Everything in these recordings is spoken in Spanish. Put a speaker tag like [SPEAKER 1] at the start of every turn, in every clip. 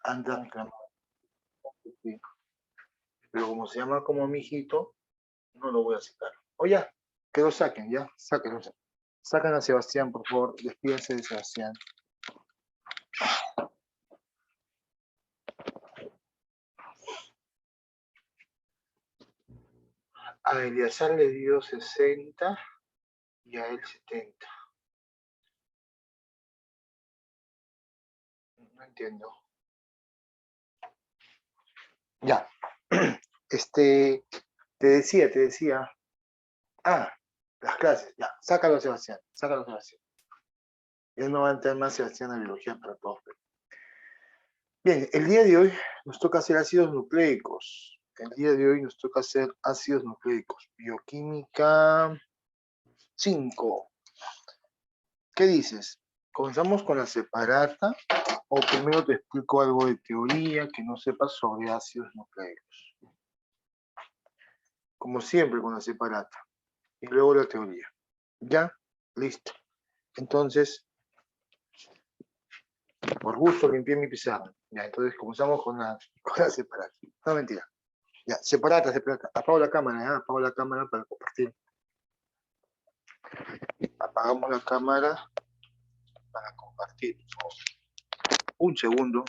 [SPEAKER 1] Andan, pero como se llama como mi hijito, no lo voy a citar. O ya, que lo saquen, ya, sáquenlo. Sacan a Sebastián, por favor, despídense de Sebastián. A Eleazar le dio 60 y a él 70. No entiendo. Ya. Te decía. Ah, las clases, ya. Sácalo, Sebastián. Ya no va a entrar más Sebastián a biología para todos. Bien, el día de hoy nos toca hacer ácidos nucleicos. Bioquímica 5. ¿Qué dices? ¿Comenzamos con la separata o primero te explico algo de teoría que no sepas sobre ácidos nucleicos? Como siempre con la separata. Y luego la teoría. ¿Ya? Listo. Entonces, por gusto limpié mi pizarra. Ya, entonces comenzamos con la separata. No, mentira. Ya, separata. Apago la cámara, para compartir. Apagamos la cámara para compartir. Un segundo.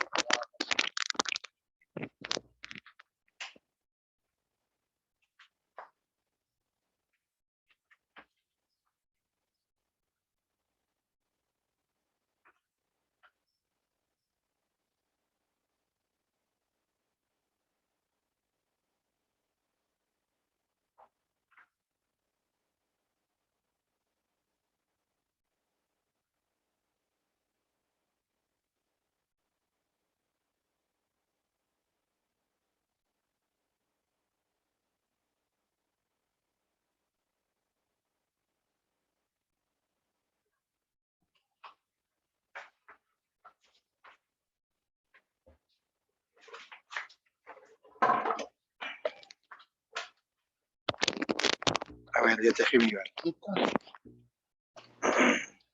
[SPEAKER 1] A ver, ya traje mi barquita.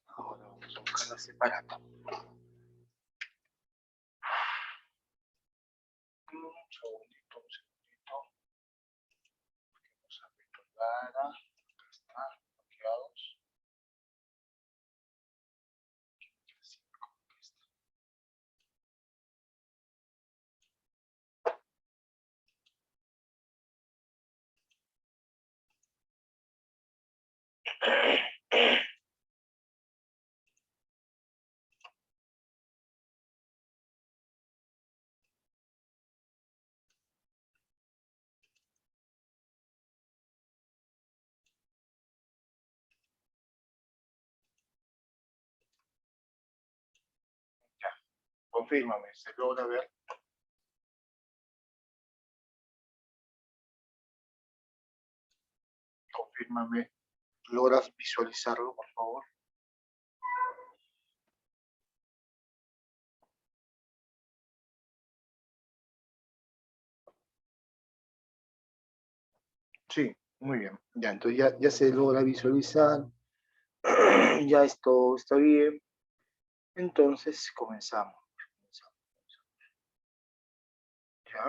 [SPEAKER 1] Ahora vamos a buscar la separata. Un segundito. Vamos a retornar. Acá está, bloqueados. Confírmame, ¿se logra ver? Confírmame. ¿Logras visualizarlo, por favor? Sí, muy bien. Ya, entonces ya se logra visualizar. Ya esto está bien. Entonces comenzamos. Ya.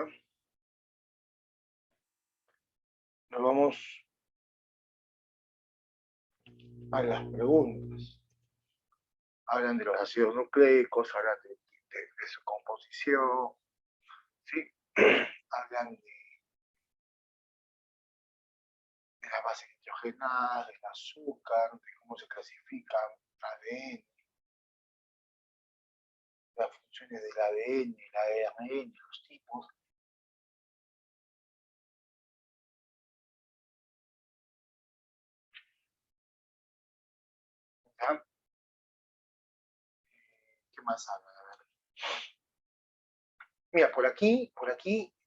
[SPEAKER 1] Nos vamos a las preguntas. Hablan de los ácidos nucleicos, hablan de su composición, ¿sí? Hablan de las bases nitrogenadas, del azúcar, de cómo se clasifican ADN, las funciones del ADN, el ARN, los tipos. ¿Ya? ¿Qué más hablan? A ver. Mira, por aquí,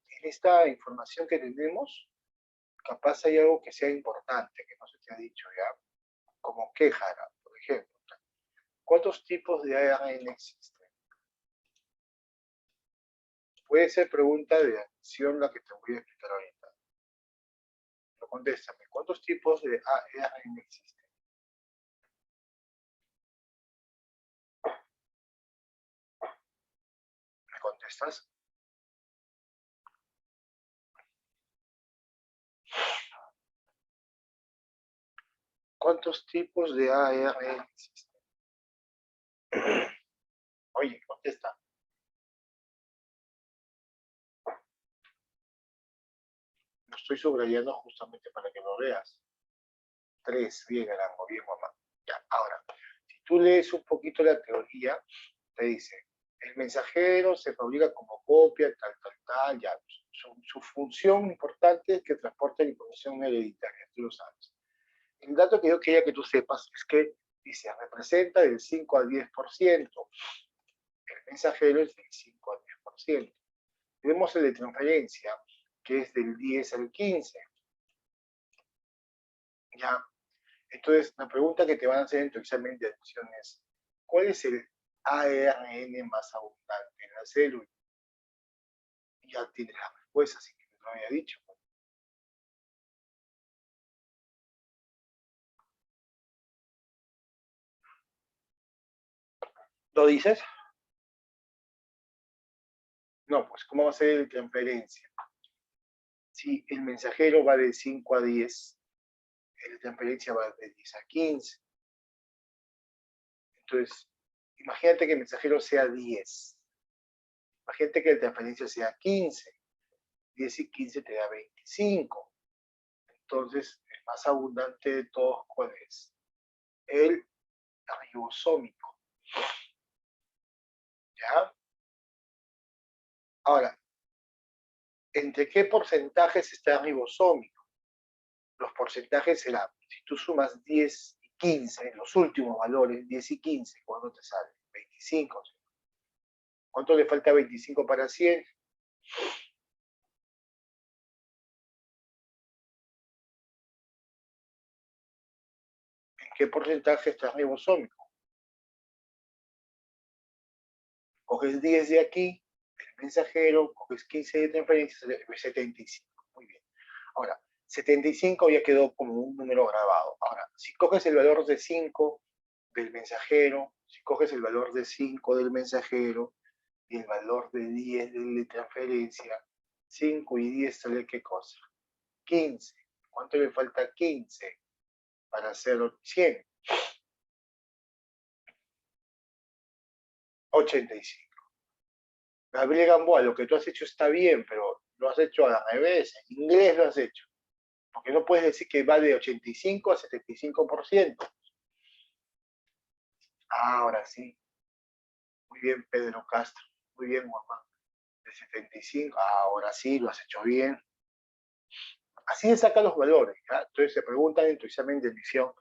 [SPEAKER 1] en esta información que tenemos, capaz hay algo que sea importante, que no se te ha dicho ya, como quejara, por ejemplo. ¿Cuántos tipos de ARN existen? Puede ser pregunta de adición la que te voy a explicar ahorita. Pero contéstame, ¿cuántos tipos de ARN existen? Me ¿Estás? ¿Cuántos tipos de ARN existen? Oye, contesta. Lo estoy subrayando justamente para que lo veas. 3, bien, Arango, bien, mamá. Ya, ahora, si tú lees un poquito la teoría, te dice, el mensajero se fabrica como copia, tal, ya. Su función importante es que transporte la información hereditaria, tú lo sabes. El dato que yo quería que tú sepas es que dice, representa del 5 al 10%. El mensajero es del 5 al 10%. Tenemos el de transferencia, que es del 10 al 15. Ya. Entonces, la pregunta que te van a hacer en tu examen de admisión es, ¿cuál es el ARN más abundante en la célula? Y ya tienes la respuesta, así que te lo había dicho. ¿Lo dices? No, pues, ¿cómo va a ser la transferencia? Si el mensajero va de 5 a 10, la transferencia va de 10 a 15. Entonces, imagínate que el mensajero sea 10. Imagínate que la transferencia sea 15. 10 y 15 te da 25. Entonces, el más abundante de todos, ¿cuál es? El ribosómico. ¿Ya? Ahora, ¿entre qué porcentajes está el ribosómico? Los porcentajes serán, si tú sumas 10 y 15, los últimos valores, 10 y 15, ¿cuánto te sale? 25. ¿Cuánto le falta a 25 para 100? ¿En qué porcentaje está el ribosómico? Coges 10 de aquí, el mensajero, coges 15 de transferencia, 75. Muy bien. Ahora, 75 ya quedó como un número grabado. Ahora, si coges el valor de 5 del mensajero, si coges el valor de 5 del mensajero y el valor de 10 de transferencia, 5 y 10 sale qué cosa? 15. ¿Cuánto le falta 15 para hacer 100? 85. Gabriel Gamboa, lo que tú has hecho está bien, pero lo has hecho a la revés. En inglés lo has hecho. Porque no puedes decir que va de 85 a 75%. Ahora sí. Muy bien, Pedro Castro. Muy bien, mamá. De 75. Ahora sí, lo has hecho bien. Así se sacan los valores. ¿Ya? Entonces se preguntan en tu examen de admisión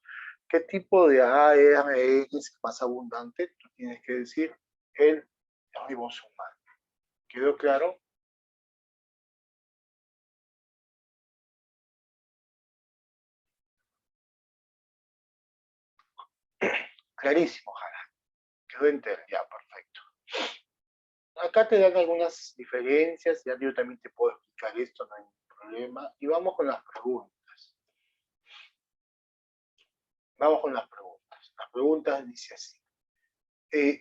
[SPEAKER 1] qué tipo de ARN es más abundante. Tú tienes que decir el ribosoma. ¿Quedó claro? Clarísimo, ojalá. Quedó entero. Ya, perfecto. Acá te dan algunas diferencias. Ya yo también te puedo explicar esto, no hay ningún problema. Y vamos con las preguntas. Vamos con las preguntas. Las preguntas dice así.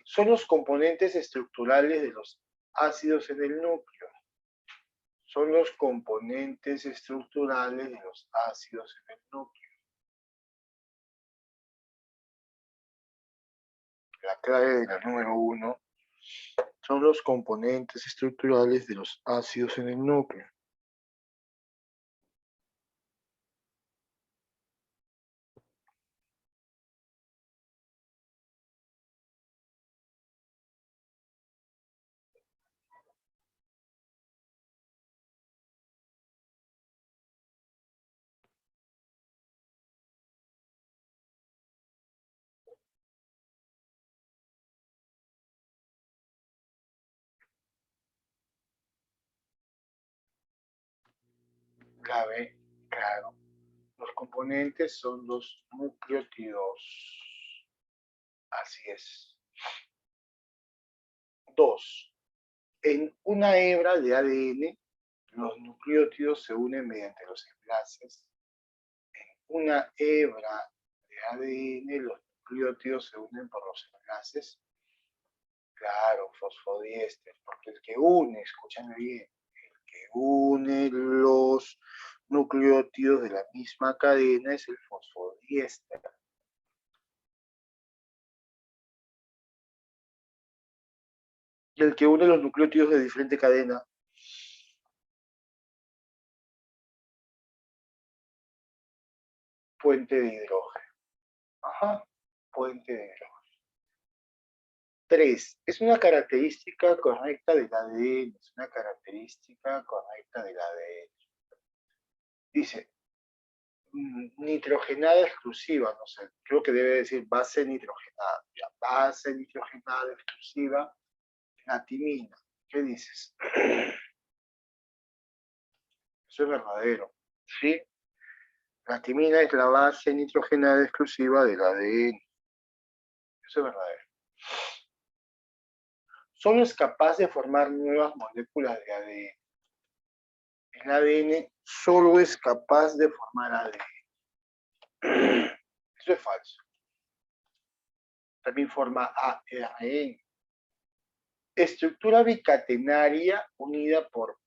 [SPEAKER 1] Son los componentes estructurales de los ácidos en el núcleo. Son los componentes estructurales de los ácidos en el núcleo. La clave de la número 1 son los componentes estructurales de los ácidos en el núcleo. Clave, claro. Los componentes son los nucleótidos. Así es. 2. En una hebra de ADN, los nucleótidos se unen mediante los enlaces. Una hebra de ADN, los nucleótidos se unen por los enlaces. Claro, fosfodiéster, porque el que une, escúchame bien, el que une los nucleótidos de la misma cadena es el fosfodiéster. Y el que une los nucleótidos de diferente cadena, puente de hidrógeno. Ajá, puente de hidrógeno. 3. Es una característica correcta del ADN. Es una característica correcta del ADN. Dice, nitrogenada exclusiva, no sé, creo que debe decir base nitrogenada. Ya, base nitrogenada exclusiva, la timina. ¿Qué dices? Eso es verdadero, ¿sí? La timina es la base nitrogenada exclusiva del ADN. Eso es verdadero. Solo es capaz de formar nuevas moléculas de ADN. El ADN solo es capaz de formar ADN. Eso es falso. También forma ARN. Estructura bicatenaria unida por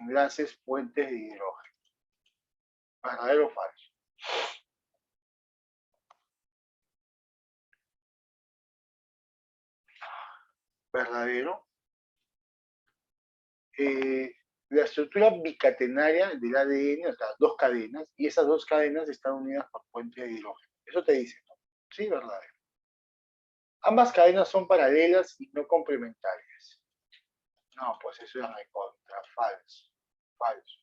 [SPEAKER 1] enlaces puentes de hidrógeno. ¿Verdadero o falso? ¿Verdadero? La estructura bicatenaria del ADN, o sea, dos cadenas, y esas dos cadenas están unidas por puentes de hidrógeno. Eso te dice, ¿no? Sí, verdadero. Ambas cadenas son paralelas y no complementarias. No, pues eso es recontra falso. Falso.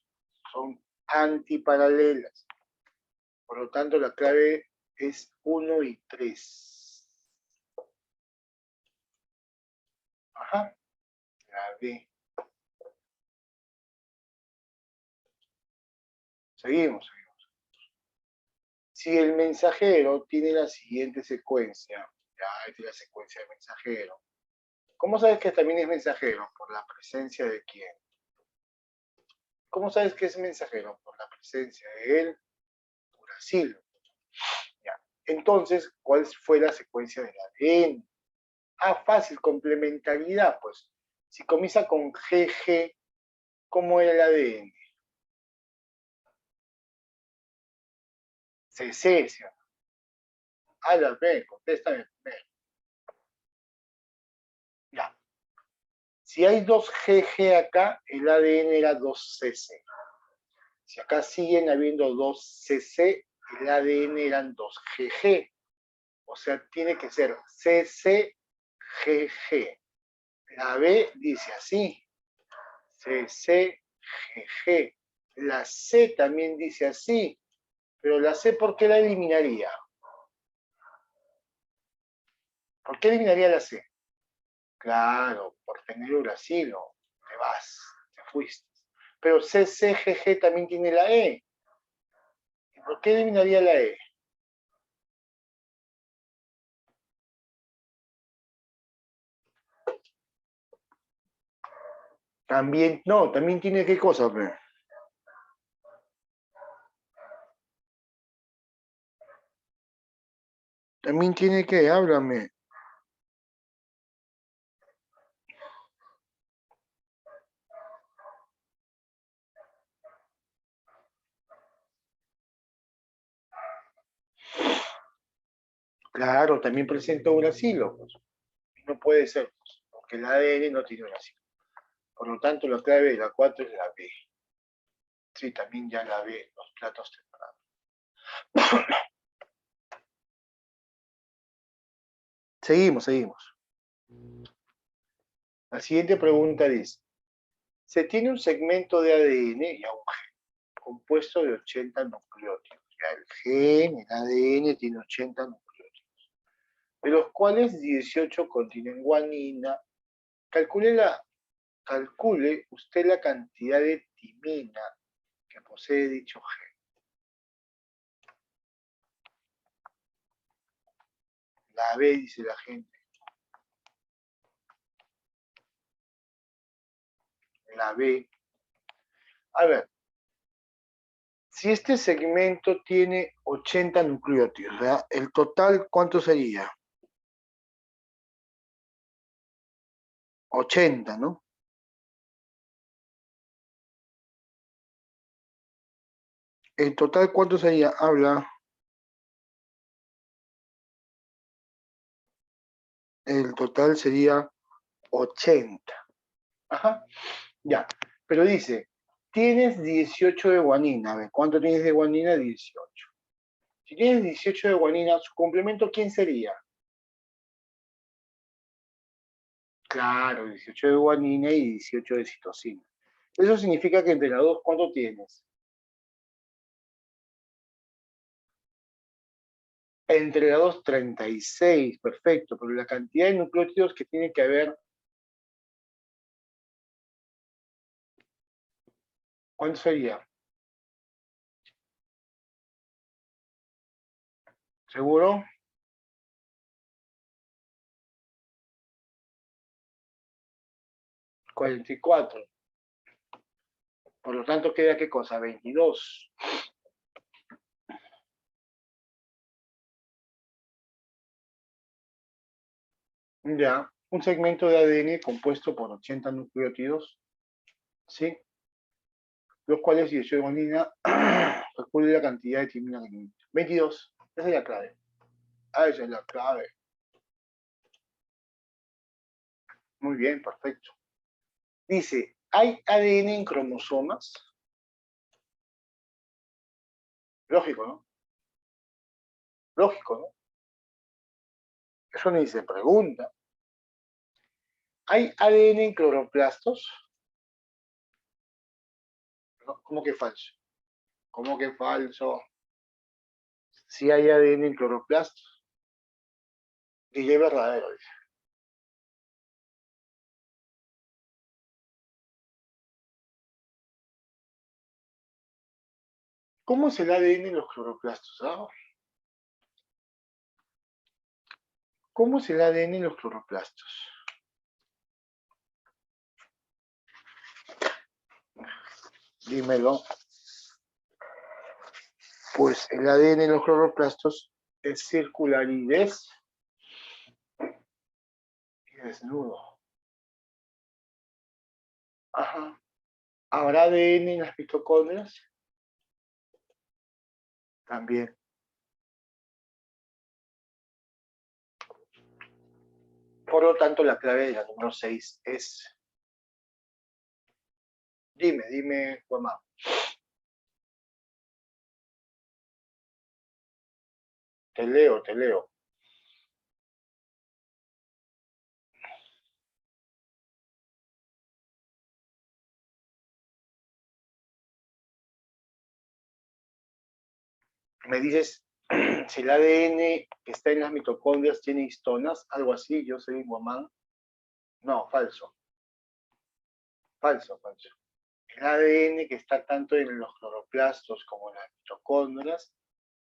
[SPEAKER 1] Son antiparalelas. Por lo tanto, la clave es 1 y 3. Ajá. La B. Seguimos. Si el mensajero tiene la siguiente secuencia, ya esta es la secuencia de mensajero. ¿Cómo sabes que también es mensajero? Por la presencia de quién. ¿Cómo sabes que es mensajero? Por la presencia de él, uracilo. Ya. Entonces, ¿cuál fue la secuencia del ADN? Ah, fácil, complementariedad, pues. Si comienza con GG, ¿cómo era el ADN? CC, ¿sí? Ah, la B, contéstame primero. Ya. Si hay dos GG acá, el ADN era 2CC. Si acá siguen habiendo dos CC, el ADN eran dos GG. O sea, tiene que ser CCGG. La B dice así, CCGG. La C también dice así, pero la C, ¿por qué la eliminaría? ¿Por qué eliminaría la C? Claro, por tener uracilo. Te vas, te fuiste. Pero CCGG también tiene la E. ¿Y por qué eliminaría la E? También, no, también tiene qué cosa, pero. También tiene que, háblame. Claro, también presenta uracilo, pues. No puede ser, pues, porque el ADN no tiene uracilo. Por lo tanto, la clave de la 4 es la B. Sí, también ya la B, los platos separados. Seguimos. La siguiente pregunta dice, se tiene un segmento de ADN y un gen compuesto de 80 nucleótidos. Ya el gen, el ADN tiene 80 nucleótidos, de los cuales 18 contienen guanina. Calcule usted la cantidad de timina que posee dicho gen. La B, dice la gente. La B. A ver, si este segmento tiene 80 nucleótidos, ¿verdad? El total, ¿cuánto sería? 80, ¿no? En total, ¿cuánto sería? Habla. El total sería 80. Ajá, ya. Pero dice, tienes 18 de guanina. A ver, ¿cuánto tienes de guanina? 18. Si tienes 18 de guanina, ¿su complemento quién sería? Claro, 18 de guanina y 18 de citosina. Eso significa que entre las dos, ¿cuánto tienes? Entre las dos, 36, perfecto. Pero la cantidad de nucleótidos que tiene que haber, ¿cuánto sería? ¿Seguro? 44. Por lo tanto, queda ¿qué cosa? 22. Ya, un segmento de ADN compuesto por 80 nucleótidos, ¿sí? Los cuales, si de guanina, calcule la cantidad de timina que tiene. 22. Esa es la clave. Ah, esa es la clave. Muy bien, perfecto. Dice, ¿hay ADN en cromosomas? Lógico, ¿no? Lógico, ¿no? Eso ni se pregunta. ¿Hay ADN en cloroplastos? No, ¿cómo que falso? ¿Cómo que falso? Si hay ADN en cloroplastos. DJ verdadero, dice. ¿Cómo es el ADN en los cloroplastos? ¿Ah? ¿Cómo es el ADN en los cloroplastos? Dímelo. Pues el ADN en los cloroplastos es circular y desnudo. Ajá. ¿Habrá ADN en las mitocondrias? También. Por lo tanto, la clave de la número 6 es... Dime, Juanma. Te leo, te leo. Me dices, si el ADN que está en las mitocondrias tiene histonas, algo así, yo soy Guamán. No, falso. Falso, falso. El ADN que está tanto en los cloroplastos como en las mitocondrias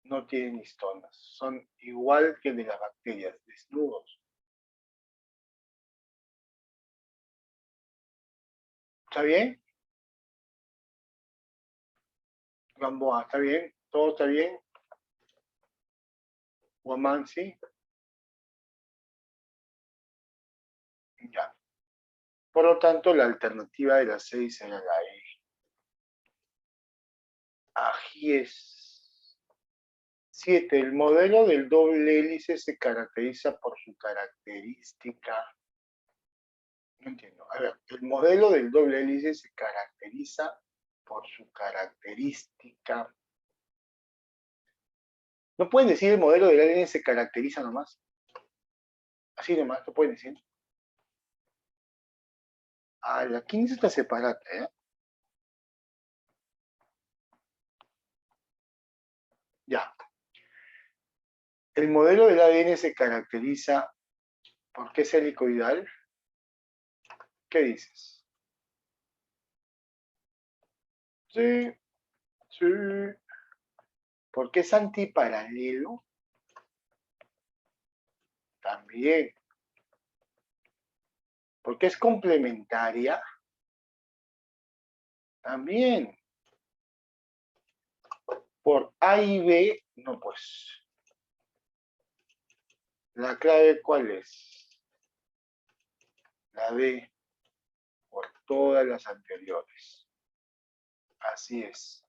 [SPEAKER 1] no tienen histonas. Son igual que el de las bacterias, desnudos. ¿Está bien? Gamboa, ¿está bien? ¿Todo está bien? Guamán, sí. Ya. Por lo tanto, la alternativa de las 6 era la E. Ají es 7. El modelo del doble hélice se caracteriza por su característica. No entiendo. A ver, el modelo del doble hélice se caracteriza por su característica. ¿No pueden decir el modelo del ADN se caracteriza nomás? Así nomás, ¿no pueden decir? Ah, la 15 está separada, ¿eh? Ya. El modelo del ADN se caracteriza por qué es helicoidal. ¿Qué dices? Sí, sí. ¿Por qué es antiparalelo? También. ¿Por qué es complementaria? También. Por A y B, no, pues. ¿La clave cuál es? La B. todas las anteriores. Así es.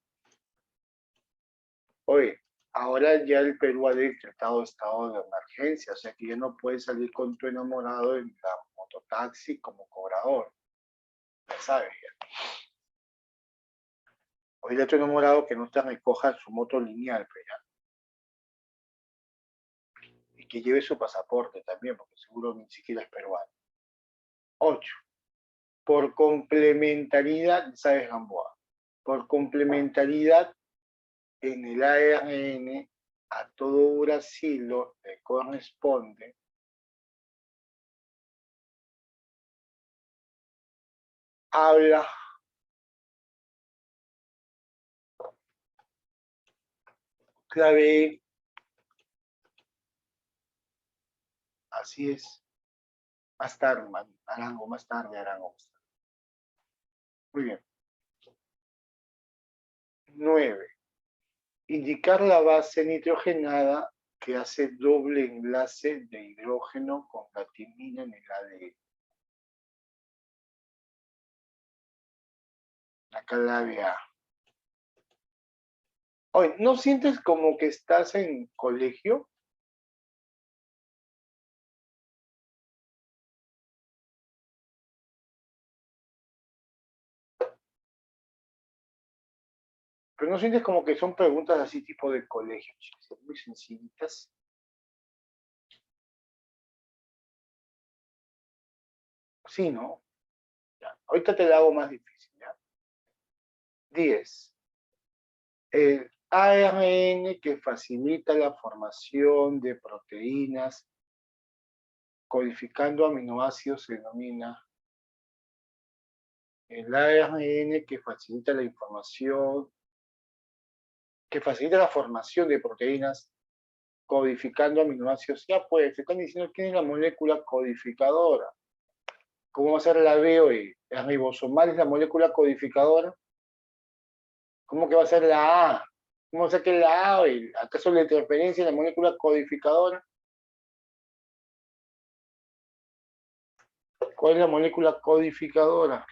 [SPEAKER 1] Oye, ahora ya el Perú ha decretado estado de emergencia, o sea que ya no puedes salir con tu enamorado en la mototaxi como cobrador. Ya sabes, ya. Oye, a tu enamorado que no te recoja su moto lineal, pero ya. Y que lleve su pasaporte también, porque seguro ni siquiera es peruano. 8. Por complementariedad, ¿sabes, Gamboa? Por complementariedad en el ARN a todo Brasil le corresponde habla clave, así es. Más tarde, Arango, más tarde, Arango. Muy bien. 9. Indicar la base nitrogenada que hace doble enlace de hidrógeno con la timina en el ADN. La clave A. Oye, ¿no sientes como que estás en colegio? Pero ¿no sientes como que son preguntas así tipo de colegio? Muy sencillitas. Sí, ¿no? Ya. Ahorita te la hago más difícil, ¿ya? 10. El ARN que facilita la formación de proteínas codificando aminoácidos se denomina el ARN que facilita la información, que facilita la formación de proteínas codificando aminoácidos. Ya pues, te están diciendo quién es la molécula codificadora. ¿Cómo va a ser la BOE? ¿La ribosomal es la molécula codificadora? ¿Cómo que va a ser la A? ¿Cómo va a ser que la A? ¿Acaso la interferencia es la molécula codificadora? ¿Cuál es la molécula codificadora?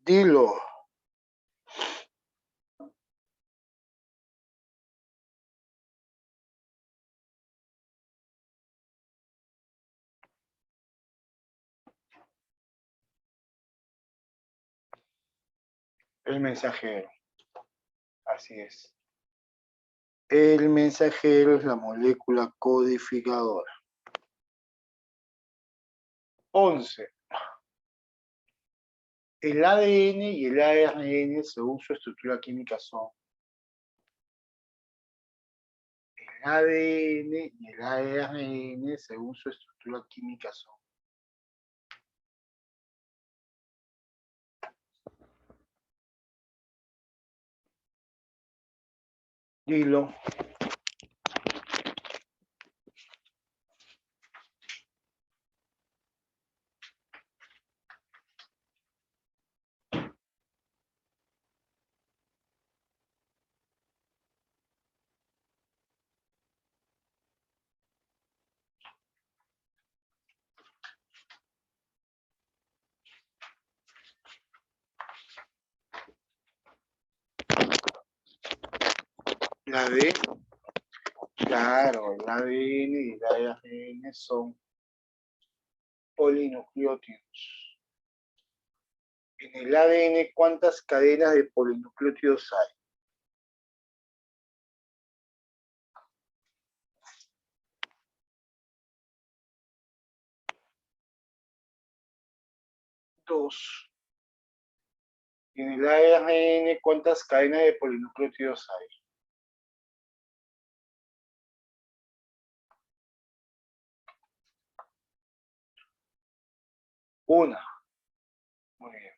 [SPEAKER 1] Dilo. El mensajero. Así es. El mensajero es la molécula codificadora. 11. El ADN y el ARN, según su estructura química, son el ADN y el ARN, según su estructura química, son. Dilo. La D, claro, el ADN y el ARN son polinucleótidos. En el ADN, ¿cuántas cadenas de polinucleótidos hay? 2. En el ARN, ¿cuántas cadenas de polinucleótidos hay? 1. Muy bien.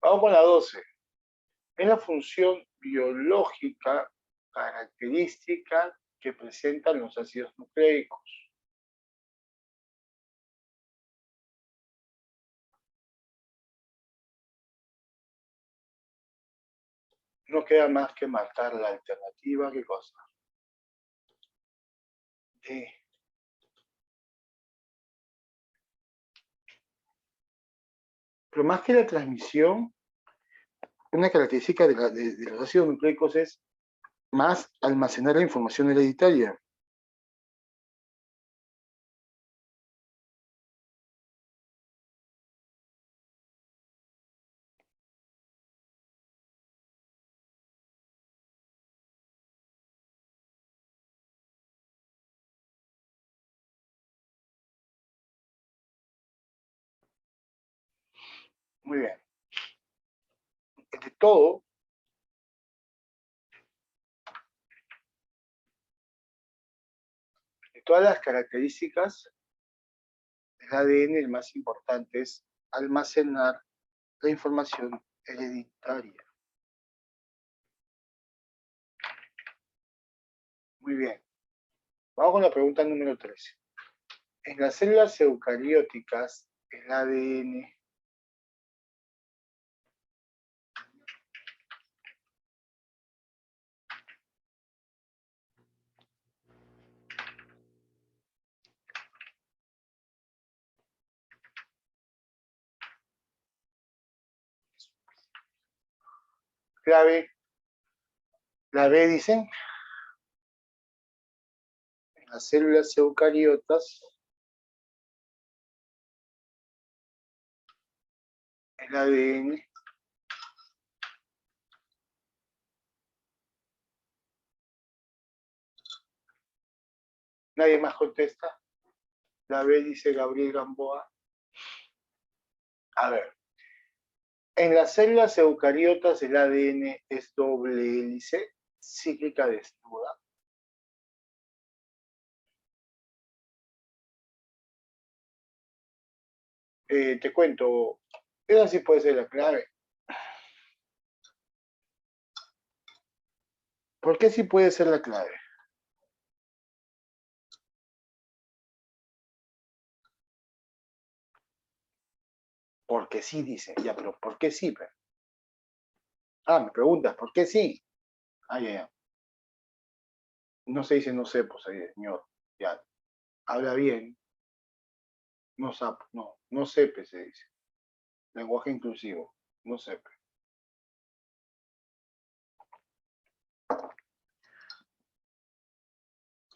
[SPEAKER 1] Vamos con la 12. Es la función biológica característica que presentan los ácidos nucleicos. No queda más que marcar la alternativa, ¿qué cosa? D. Pero más que la transmisión, una característica de los ácidos nucleicos es más almacenar la información hereditaria. Muy bien. De todo, de todas las características del ADN, el más importante es almacenar la información hereditaria. Muy bien. Vamos con la pregunta número 13. En las células eucarióticas, el ADN clave, la B dicen, en las células eucariotas, el ADN nadie más contesta. La B dice Gabriel Gamboa. A ver, en las células eucariotas el ADN es doble hélice, cíclica desnuda. Te cuento, esa sí puede ser la clave. ¿Por qué sí puede ser la clave? Porque sí, dice. Ya, pero ¿por qué sí? Ah, me preguntas, ¿por qué sí? Ah, ya. No se dice no sé, pues, señor. Ya, habla bien. No sapo, no sepe se dice. Lenguaje inclusivo, no sepe.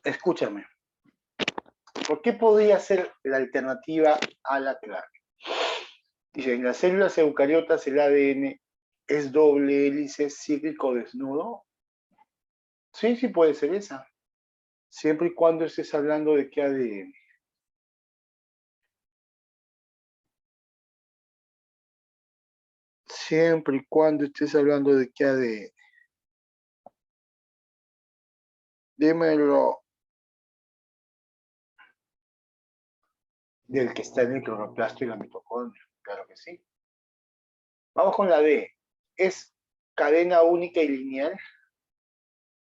[SPEAKER 1] Escúchame. ¿Por qué podría ser la alternativa a la clave? Dice, en las células eucariotas el ADN es doble hélice cíclico desnudo. Sí, sí puede ser esa. Siempre y cuando estés hablando de qué ADN. Siempre y cuando estés hablando de qué ADN. Dímelo. Del que está en el cloroplasto y la mitocondria. Claro que sí. Vamos con la D. ¿Es cadena única y lineal?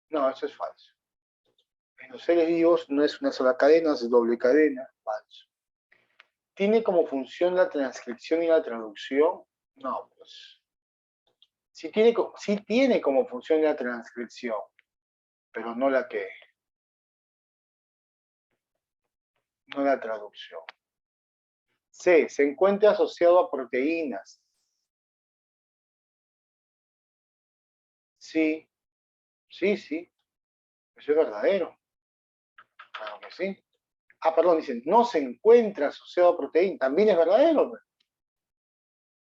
[SPEAKER 1] No, eso es falso. En los seres vivos no es una sola cadena, es doble cadena. Falso. ¿Tiene como función la transcripción y la traducción? No, pues. Sí tiene como función la transcripción, pero no la que, no la traducción. C. Se encuentra asociado a proteínas. Sí, sí. Eso es verdadero. Claro que sí. Ah, perdón, dicen, no se encuentra asociado a proteínas. También es verdadero.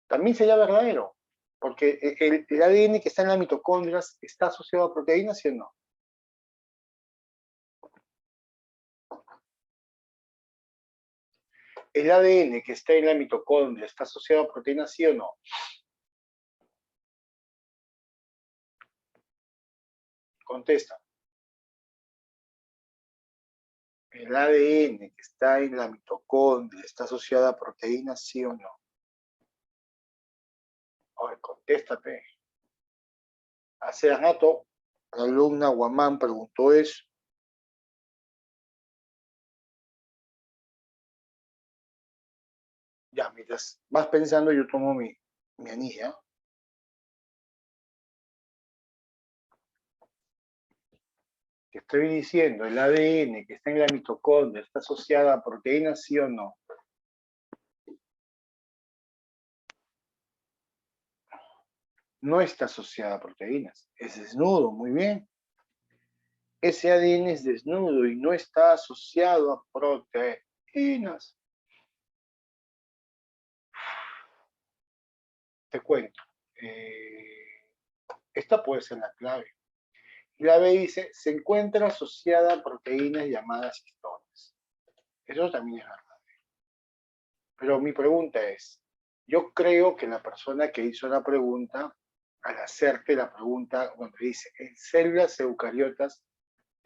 [SPEAKER 1] También sería verdadero. Porque el ADN que está en las mitocondrias está asociado a proteínas, ¿sí o no? ¿El ADN que está en la mitocondria está asociado a proteínas, sí o no? Contesta. ¿El ADN que está en la mitocondria está asociado a proteínas, sí o no? A ver, contéstate. Hace rato, la alumna Guamán preguntó eso. Ya, mientras vas pensando, yo tomo mi anilla. Estoy diciendo, el ADN que está en la mitocondria está asociada a proteínas, ¿sí o no? No está asociada a proteínas, es desnudo, muy bien. Ese ADN es desnudo y no está asociado a proteínas. Te cuento. Esta puede ser la clave. Y la B dice, se encuentra asociada a proteínas llamadas histonas. Eso también es verdad. Pero mi pregunta es, yo creo que la persona que hizo la pregunta, al hacerte la pregunta, cuando dice, en células eucariotas,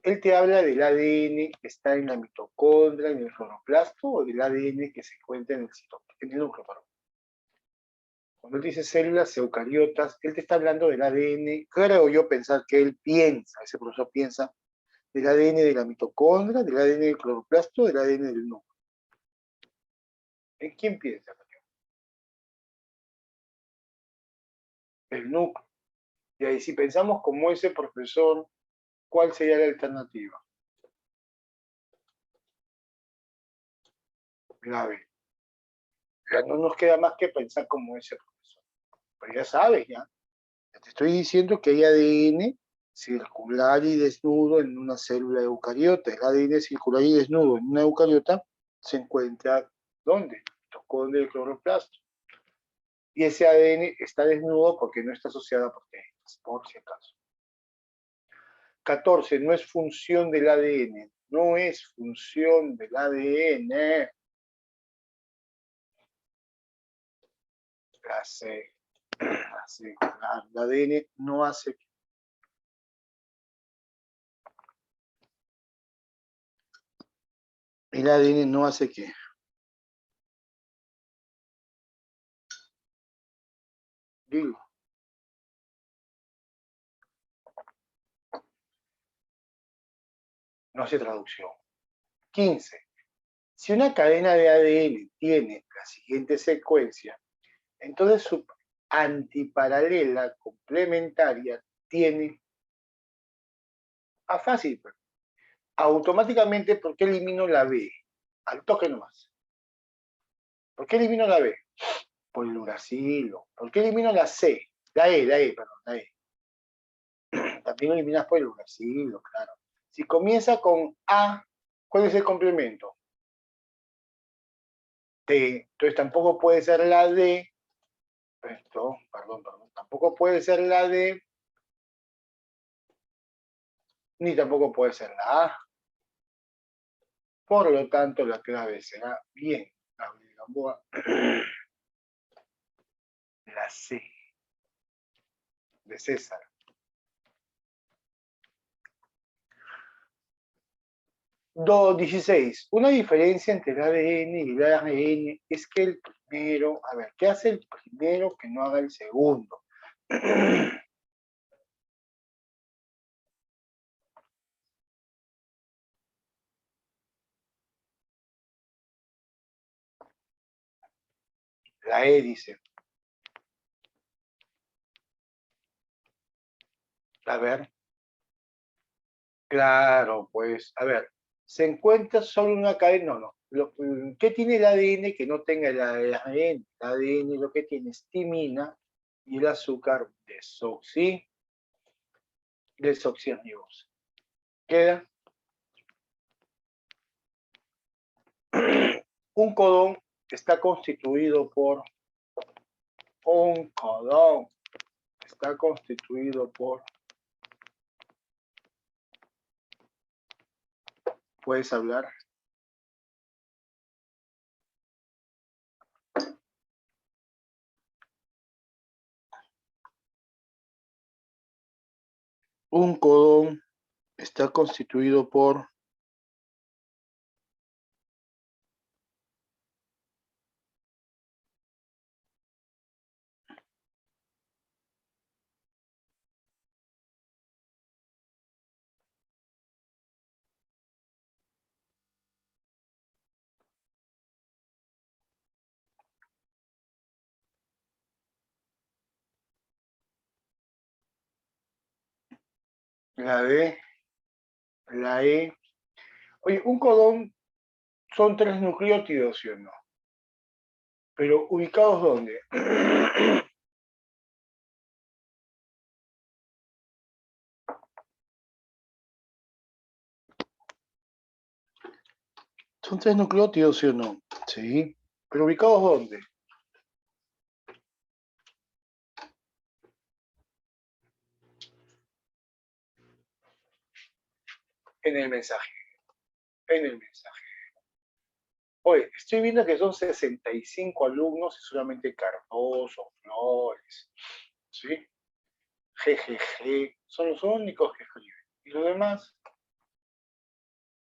[SPEAKER 1] él te habla del ADN que está en la mitocondria, en el cloroplasto, o del ADN que se encuentra en el núcleo, perdón. Cuando él dice células eucariotas, él te está hablando del ADN, creo yo pensar que él piensa, ese profesor piensa, del ADN de la mitocondria, del ADN del cloroplasto, del ADN del núcleo. ¿En quién piensa? El núcleo. Y ahí si pensamos como ese profesor, ¿cuál sería la alternativa? La B. Ya no nos queda más que pensar como ese profesor. Pero ya sabes, ya te estoy diciendo que hay ADN circular y desnudo en una célula eucariota. El ADN circular y desnudo en una eucariota se encuentra, ¿dónde? Mitocondria del cloroplasto. Y ese ADN está desnudo porque no está asociado a proteínas, por si acaso. 14. No es función del ADN. No es función del ADN. Hace, el ADN no hace. El ADN no hace qué. Digo. No hace traducción. 15. Si una cadena de ADN tiene la siguiente secuencia, entonces su antiparalela complementaria tiene fácil. Automáticamente, ¿por qué elimino la B? Al toque nomás. ¿Por qué elimino la B? Por el uracilo. ¿Por qué elimino la C? Perdón, la E. También eliminas por el uracilo, claro. Si comienza con A, ¿cuál es el complemento? T. Entonces tampoco puede ser la D. Perdón. Tampoco puede ser la D, ni tampoco puede ser la A. Por lo tanto, la clave será bien, Gabriel Gamboa, la C de César. 16. Una diferencia entre el ADN y el ARN es que el primero, a ver, ¿qué hace el primero que no haga el segundo? La E dice. A ver. Claro, pues, a ver, se encuentra solo una cadena, no. ¿Qué tiene el ADN que no tenga el ARN? El ADN lo que tiene es timina y el azúcar desoxirribosa. Queda un codón que está constituido por un codón, está constituido por, ¿puedes hablar? Un codón está constituido por la D, La E. Oye, un codón son 3 nucleótidos, ¿sí o no? Pero ¿ubicados dónde? Son 3 nucleótidos, ¿sí o no? Sí. Pero ¿ubicados dónde? En el mensaje. En el mensaje. Oye, estoy viendo que son 65 alumnos y solamente Cardoso, Flores, ¿sí? GGG, son los únicos que escriben. Y los demás,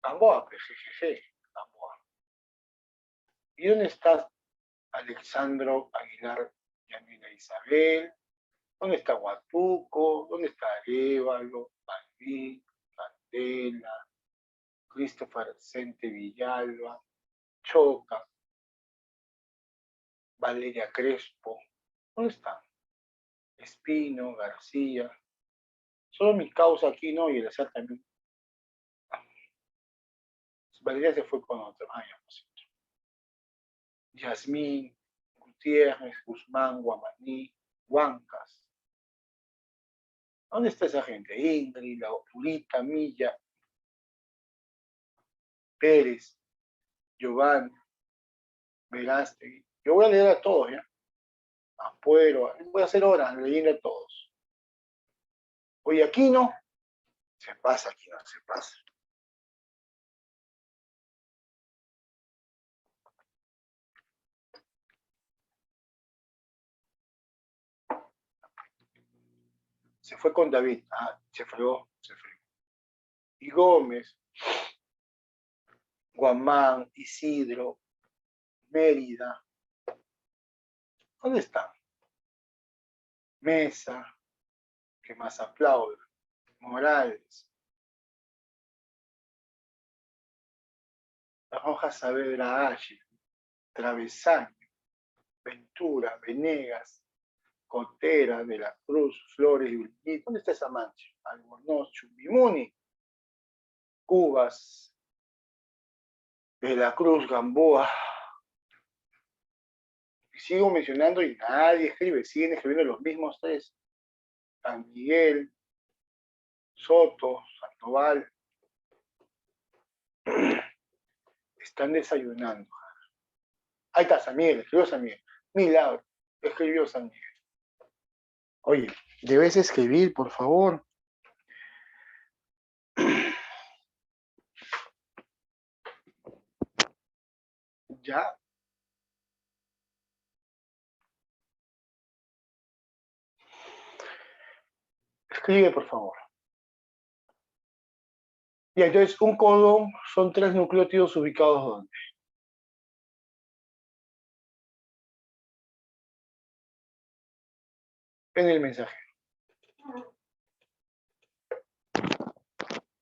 [SPEAKER 1] Gamboa, pues, GGG, Gamboa. ¿Y dónde está Alexandro Aguilar y Amina Isabel? ¿Dónde está Huatuco? ¿Dónde está Arévalo, Balbín, Candela, Christopher Cente Villalba, Choca, Valeria Crespo? ¿Dónde están? Espino, García. Solo mi causa aquí, ¿no? Y el azar también. Valeria se fue con otro. Ah, ya, pues. Yasmín, Gutiérrez, Guzmán, Guamaní, Huancas. ¿Dónde está esa gente? Ingrid, Laurita, Milla, Pérez, Giovanni, Verástegui. Yo voy a leer a todos, ¿ya? Ampuero, voy a hacer horas leyendo a todos. Oye, Aquino, se pasa, Aquino, se pasa. Se fue con David. Ah, se fregó, se fregó. Y Gómez, Guamán, Isidro, Mérida. ¿Dónde están? Mesa, que más aplaude. Morales, La Roja Saavedra Ágil, Travesaño, Ventura, Venegas, Cotera, De la Cruz, Flores y ¿dónde está esa mancha? Albornoz, Chumimuni, Cubas, De la Cruz, Gamboa. Y sigo mencionando y nadie escribe, siguen escribiendo los mismos tres. San Miguel, Soto, Sandoval. Están desayunando. Ahí está San Miguel, escribió San Miguel. Milagro, escribió San Miguel. Oye, debes escribir, por favor. Ya. Escribe, por favor. Y entonces, un codón son 3 nucleótidos ubicados ¿dónde? En el mensaje.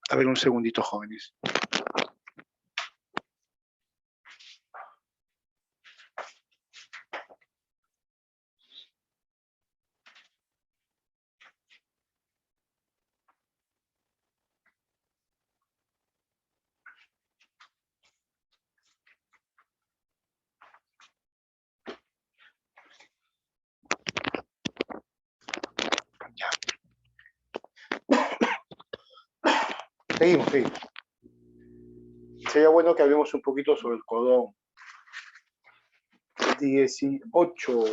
[SPEAKER 1] A ver, un segundito, jóvenes. Ya. Seguimos. Sería bueno que hablemos un poquito sobre el codón. 18.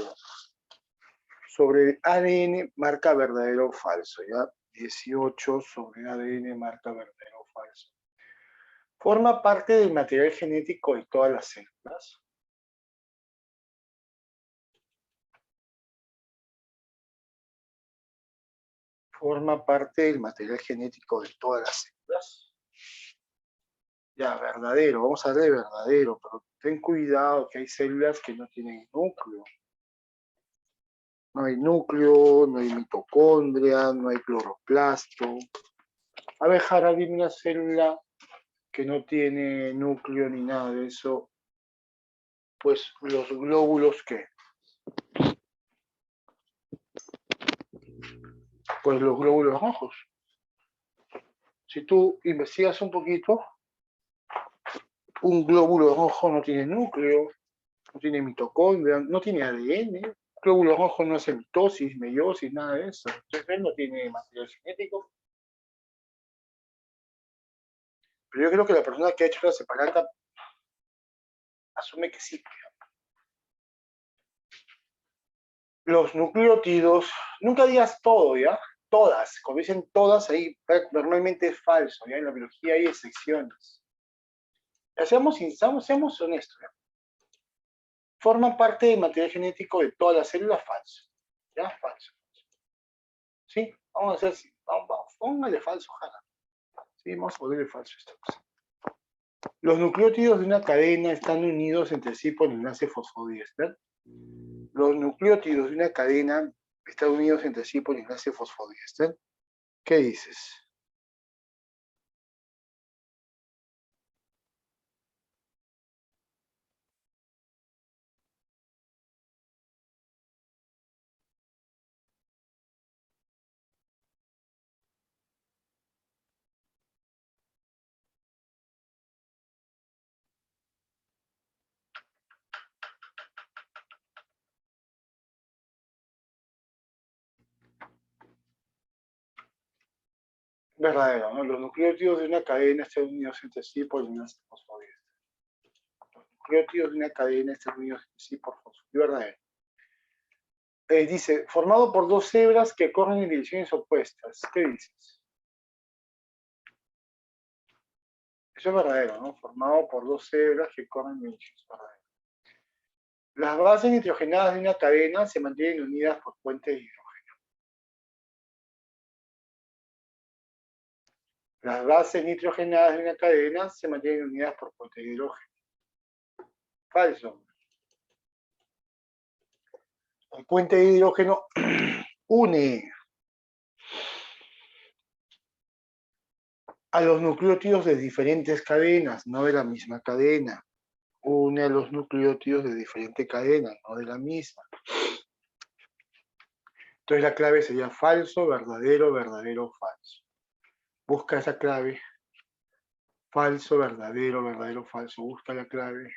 [SPEAKER 1] Sobre el ADN marca verdadero o falso, ¿ya? 18 sobre ADN marca verdadero o falso. Forma parte del material genético de todas las células. Forma parte del material genético de todas las células. Ya, verdadero, vamos a darle verdadero, pero ten cuidado que hay células que no tienen núcleo. No hay núcleo, no hay mitocondria, no hay cloroplasto. A ver, Jara, dime una célula que no tiene núcleo ni nada de eso. Pues los glóbulos, ¿qué? Pues los glóbulos rojos. Si tú investigas un poquito, un glóbulo rojo no tiene núcleo, no tiene mitocondria, no tiene ADN. El glóbulo rojo no hace mitosis, meiosis, nada de eso. Entonces, no tiene material genético. Pero yo creo que la persona que ha hecho la separata asume que sí. Los nucleótidos, nunca digas todo, ¿ya? Todas, como dicen todas ahí, normalmente es falso, ¿ya? En la biología hay excepciones. Seamos honestos, ¿ya? Forman parte del material genético de todas las células, falso. ¿Ya? Falso. ¿Sí? Vamos a hacer así. Póngale falso, Jara. Sí, vamos a ponerle falso esta cosa. Los nucleótidos de una cadena están unidos entre sí por enlace fosfodiéster. Los nucleótidos de una cadena están unidos entre sí por enlace fosfodiéster. ¿Qué dices? Verdadero, ¿no? Los nucleótidos de una cadena están unidos entre sí por enlace fosfodiéster. Los nucleótidos de una cadena están unidos entre sí por fosfodiéster. Verdadero. Dice, formado por dos hebras que corren en direcciones opuestas. ¿Qué dices? Eso es verdadero, ¿no? Formado por dos hebras que corren en direcciones opuestas. Las bases nitrogenadas de una cadena se mantienen unidas por puentes de hidrógeno. Las bases nitrogenadas de una cadena se mantienen unidas por puentes de hidrógeno. Falso. El puente de hidrógeno une a los nucleótidos de diferentes cadenas, no de la misma cadena. Une a los nucleótidos de diferentes cadenas, no de la misma. Entonces la clave sería falso, verdadero, verdadero, falso. Busca esa clave. Falso, verdadero, verdadero, falso. Busca la clave.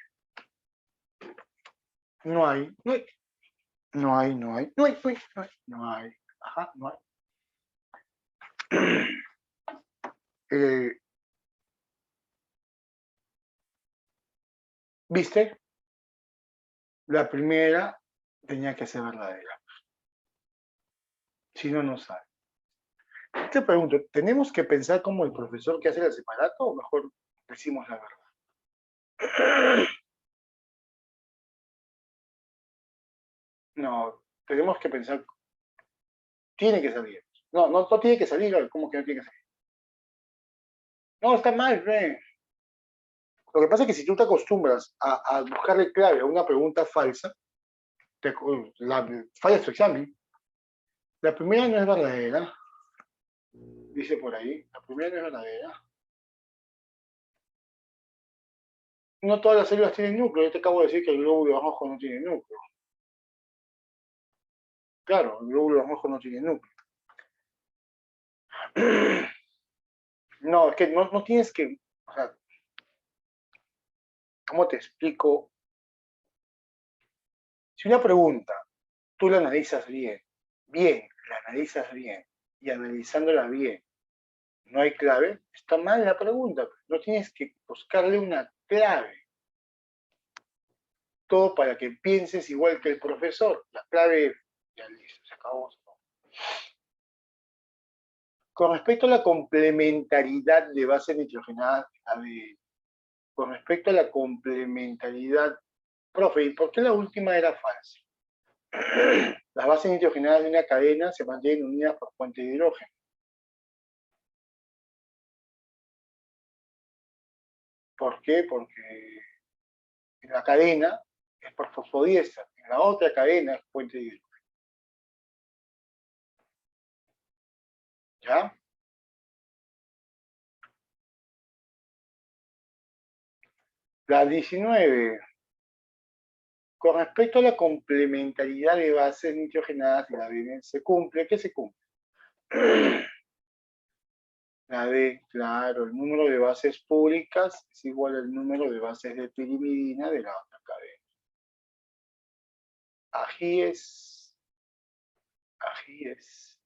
[SPEAKER 1] No hay, no hay. No hay, no hay, no hay, no hay, no hay. No hay. Ajá, no hay. ¿Viste? La primera tenía que ser verdadera. Si no, no sabe. Te pregunto, ¿tenemos que pensar como el profesor que hace el separato o mejor decimos la verdad? No, tenemos que pensar, tiene que salir. No, no, no tiene que salir, ¿cómo que no tiene que salir? No, está mal, ve. Lo que pasa es que si tú te acostumbras a buscarle clave a una pregunta falsa, fallas tu examen. La primera no es verdadera, dice por ahí. La primera no es verdadera. No todas las células tienen núcleo. Yo te acabo de decir que el glóbulo rojo no tiene núcleo. Claro, el glóbulo rojo no tiene núcleo. No, es que no tienes que. O sea, ¿cómo te explico? Si una pregunta tú la analizas la analizas bien, y analizándola bien, no hay clave, está mal la pregunta. No tienes que buscarle una clave. Todo para que pienses igual que el profesor. La clave, ya listo, se acabó. Con respecto a la complementariedad de bases nitrogenadas, con respecto a la complementariedad, profe, ¿y por qué la última era falsa? Las bases nitrogenadas de una cadena se mantienen unidas por puente de hidrógeno. ¿Por qué? Porque en la cadena es por fosfodiéster, en la otra cadena es puente de hidrógeno. ¿Ya? La 19. Con respecto a la complementariedad de bases nitrogenadas de la ADN, ¿se cumple? ¿Qué se cumple? La D, claro, el número de bases públicas es igual al número de bases de pirimidina de la otra cadena. Así es. Así es.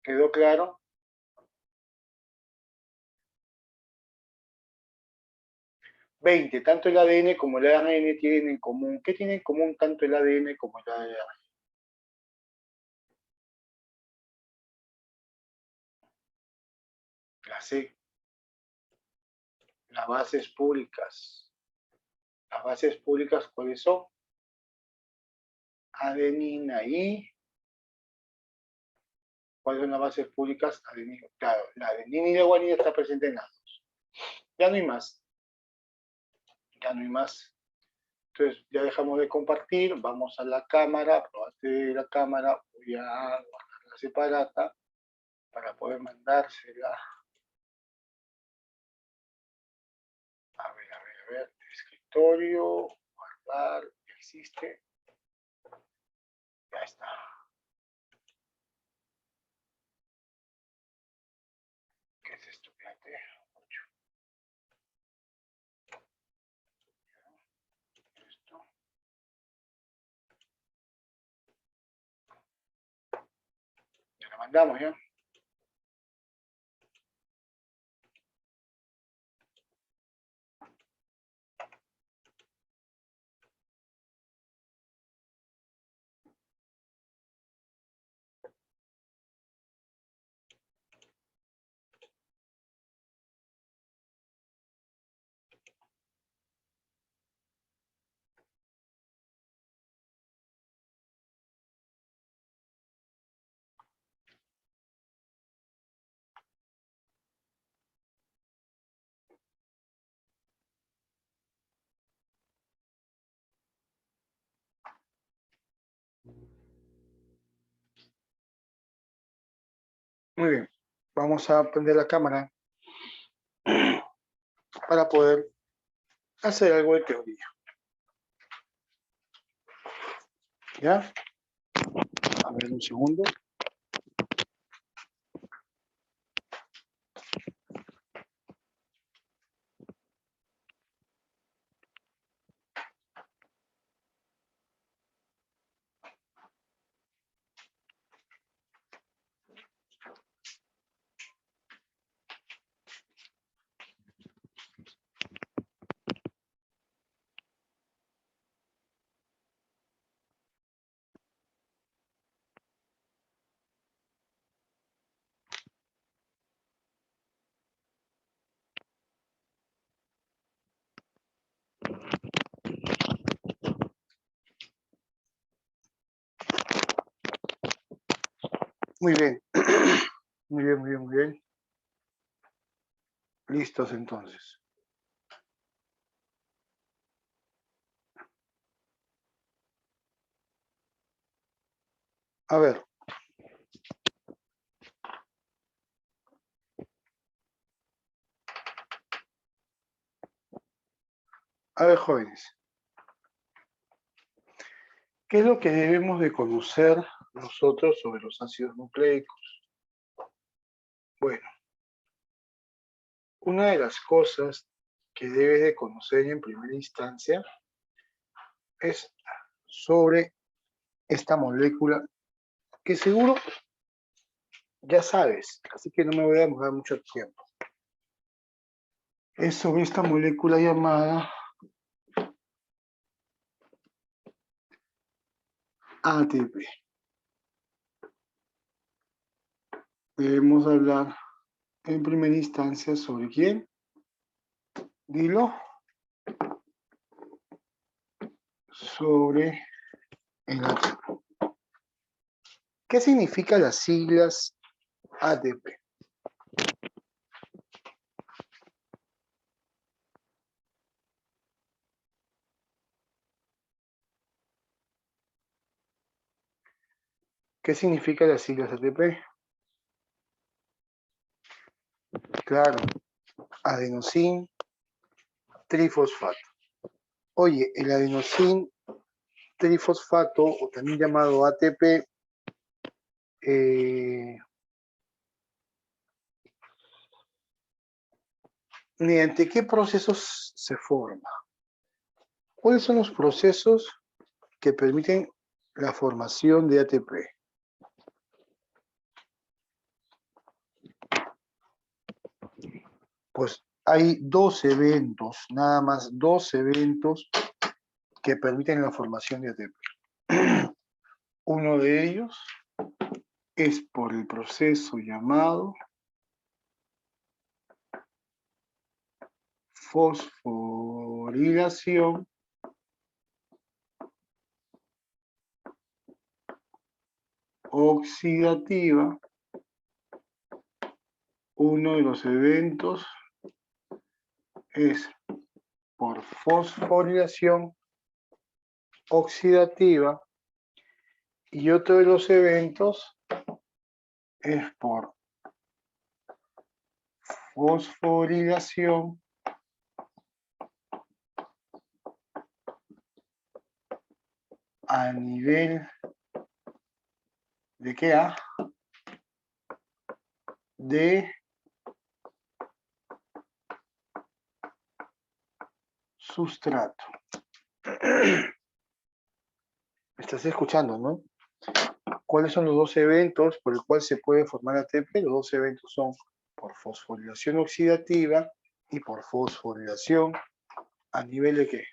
[SPEAKER 1] ¿Quedó claro? 20. Tanto el ADN como el ARN tienen en común. ¿Qué tienen en común tanto el ADN como el ARN? La C. Las bases públicas. Las bases públicas, ¿cuáles son? Adenina y... ¿Cuáles son las bases públicas? Adenina. Claro, la adenina y la guanina está presente en las dos. Ya no hay más. Ya no hay más. Entonces, ya dejamos de compartir. Vamos a la cámara. Probate la cámara. Voy a guardar la separata para poder mandársela. A ver. Escritorio. Guardar. Existe. Ya está. ¿Qué es esto? Fíjate. Esto. Ya la mandamos, ¿ya? Muy bien. Vamos a prender la cámara para poder hacer algo de teoría. ¿Ya? A ver, un segundo. Muy bien. Muy bien, muy bien, muy bien. Listos entonces. A ver. A ver, jóvenes. ¿Qué es lo que debemos de conocer nosotros sobre los ácidos nucleicos? Bueno, una de las cosas que debes de conocer en primera instancia es sobre esta molécula que seguro ya sabes, así que no me voy a demorar mucho tiempo. Es sobre esta molécula llamada ATP. Debemos hablar en primera instancia sobre quién. Dilo. Sobre el ATP. ¿Qué significan las siglas ATP? ¿Qué significan las siglas ATP? Claro, adenosín trifosfato. Oye, el adenosín trifosfato, o también llamado ATP, ¿Mediante qué procesos se forma? ¿Cuáles son los procesos que permiten la formación de ATP? Pues hay dos eventos, nada más dos eventos que permiten la formación de ATP. Uno de ellos es por el proceso llamado fosforilación oxidativa. Uno de los eventos es por fosforilación oxidativa y otro de los eventos es por fosforilación a nivel de ¿qué? De sustrato. ¿Me estás escuchando, no? ¿Cuáles son los dos eventos por el cual se puede formar ATP? Los dos eventos son por fosforilación oxidativa y por fosforilación a nivel de ¿qué?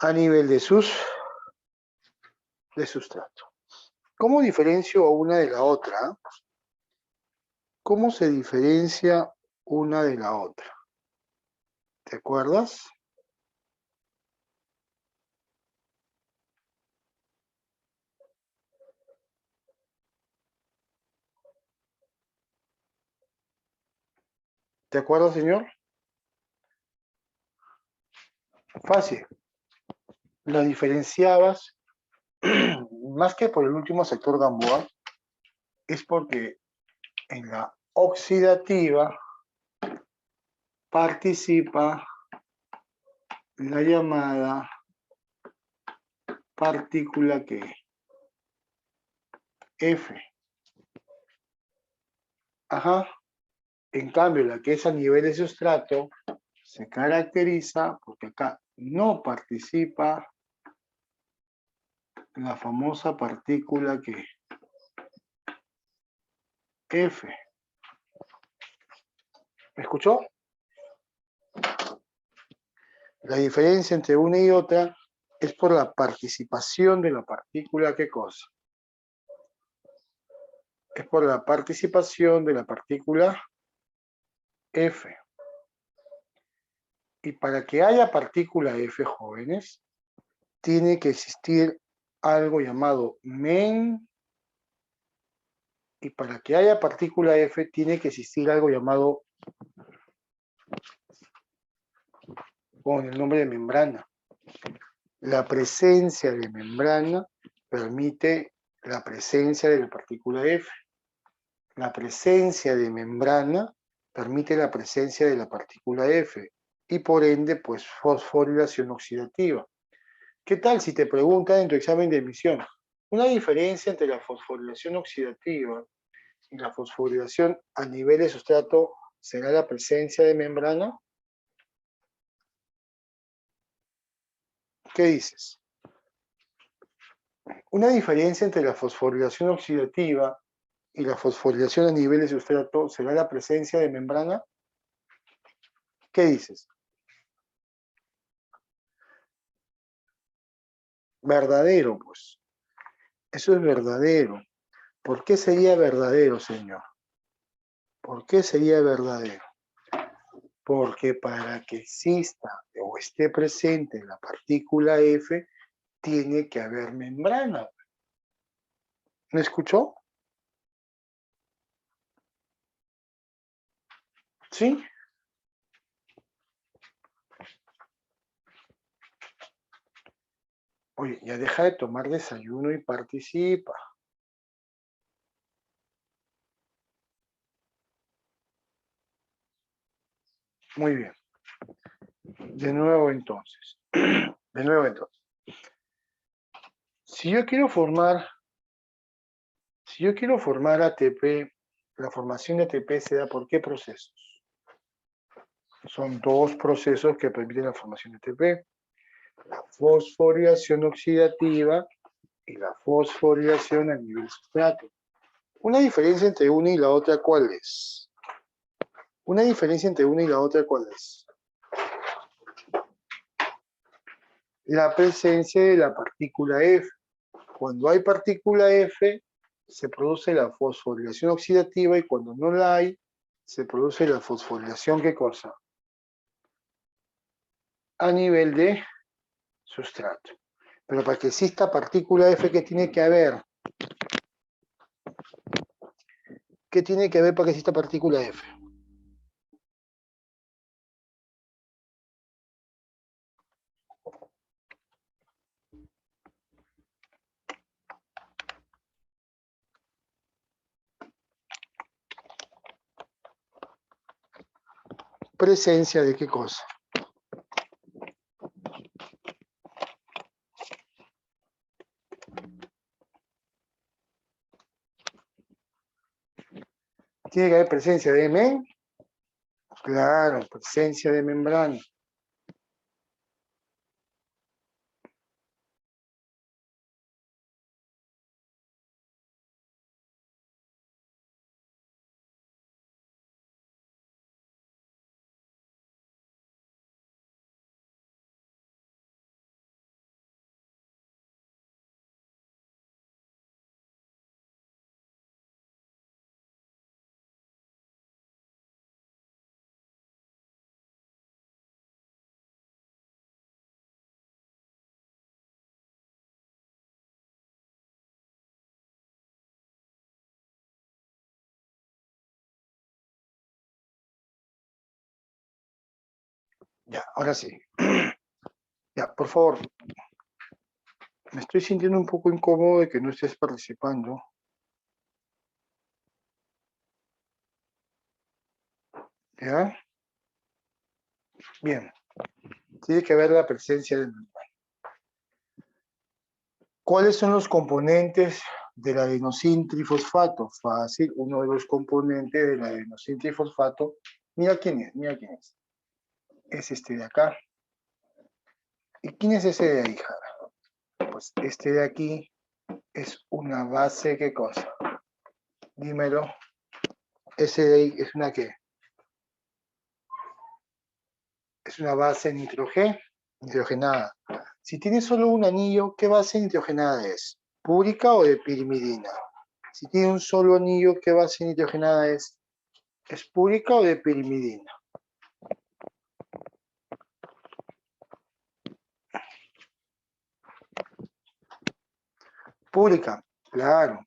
[SPEAKER 1] A nivel de sustrato. ¿Cómo diferencio una de la otra? ¿Cómo se diferencia una de la otra? ¿Te acuerdas? ¿Te acuerdas, señor? Fácil. La diferenciabas más que por el último sector Gamboa, es porque en la oxidativa participa la llamada partícula que F. Ajá. En cambio, la que es a nivel de sustrato se caracteriza porque acá no participa la famosa partícula que F. ¿Me escuchó? La diferencia entre una y otra es por la participación de la partícula, ¿qué cosa? Es por la participación de la partícula F. Y para que haya partícula F, jóvenes, tiene que existir algo llamado men, y para que haya partícula F tiene que existir algo llamado con el nombre de membrana. La presencia de membrana permite la presencia de la partícula F. La presencia de membrana permite la presencia de la partícula F y por ende, pues, fosforilación oxidativa. ¿Qué tal si te preguntan en tu examen de admisión una diferencia entre la fosforilación oxidativa y la fosforilación a nivel de sustrato será la presencia de membrana? ¿Qué dices? Una diferencia entre la fosforilación oxidativa y la fosforilación a nivel de sustrato será la presencia de membrana. ¿Qué dices? Verdadero, pues. Eso es verdadero. ¿Por qué sería verdadero, señor? ¿Por qué sería verdadero? Porque para que exista o esté presente la partícula F, tiene que haber membrana. ¿Me escuchó? ¿Sí? Oye, ya deja de tomar desayuno y participa. Muy bien. De nuevo entonces. De nuevo entonces. Si yo quiero formar ATP, La formación de ATP se da por qué procesos? Son dos procesos que permiten la formación de ATP. La fosforilación oxidativa y la fosforilación a nivel sustrato. Una diferencia entre una y la otra, ¿cuál es? Una diferencia entre una y la otra, ¿cuál es? La presencia de la partícula F. Cuando hay partícula F, se produce la fosforilación oxidativa y cuando no la hay, se produce la fosforilación, ¿qué cosa? A nivel de sustrato. Pero para que exista partícula F, ¿qué tiene que haber? ¿Qué tiene que haber para que exista partícula F? ¿Presencia de qué cosa? ¿Tiene que haber presencia de M? Claro, presencia de membrana. Ya, ahora sí. Ya, por favor. Me estoy sintiendo un poco incómodo de que no estés participando. ¿Ya? Bien. Tiene que haber la presencia de membrana. ¿Cuáles son los componentes del adenosin trifosfato? Fácil, uno de los componentes del adenosin trifosfato. Mira quién es, mira quién es. Es este de acá. ¿Y quién es ese de ahí, Jara? Pues este de aquí es una base, ¿qué cosa? Dímelo. Ese de ahí es una ¿qué? Es una base nitrogenada. Si tiene solo un anillo, ¿qué base nitrogenada es? ¿Púrica o de pirimidina? Si tiene un solo anillo, ¿qué base nitrogenada es? ¿Es púrica o de pirimidina? Púrica, claro.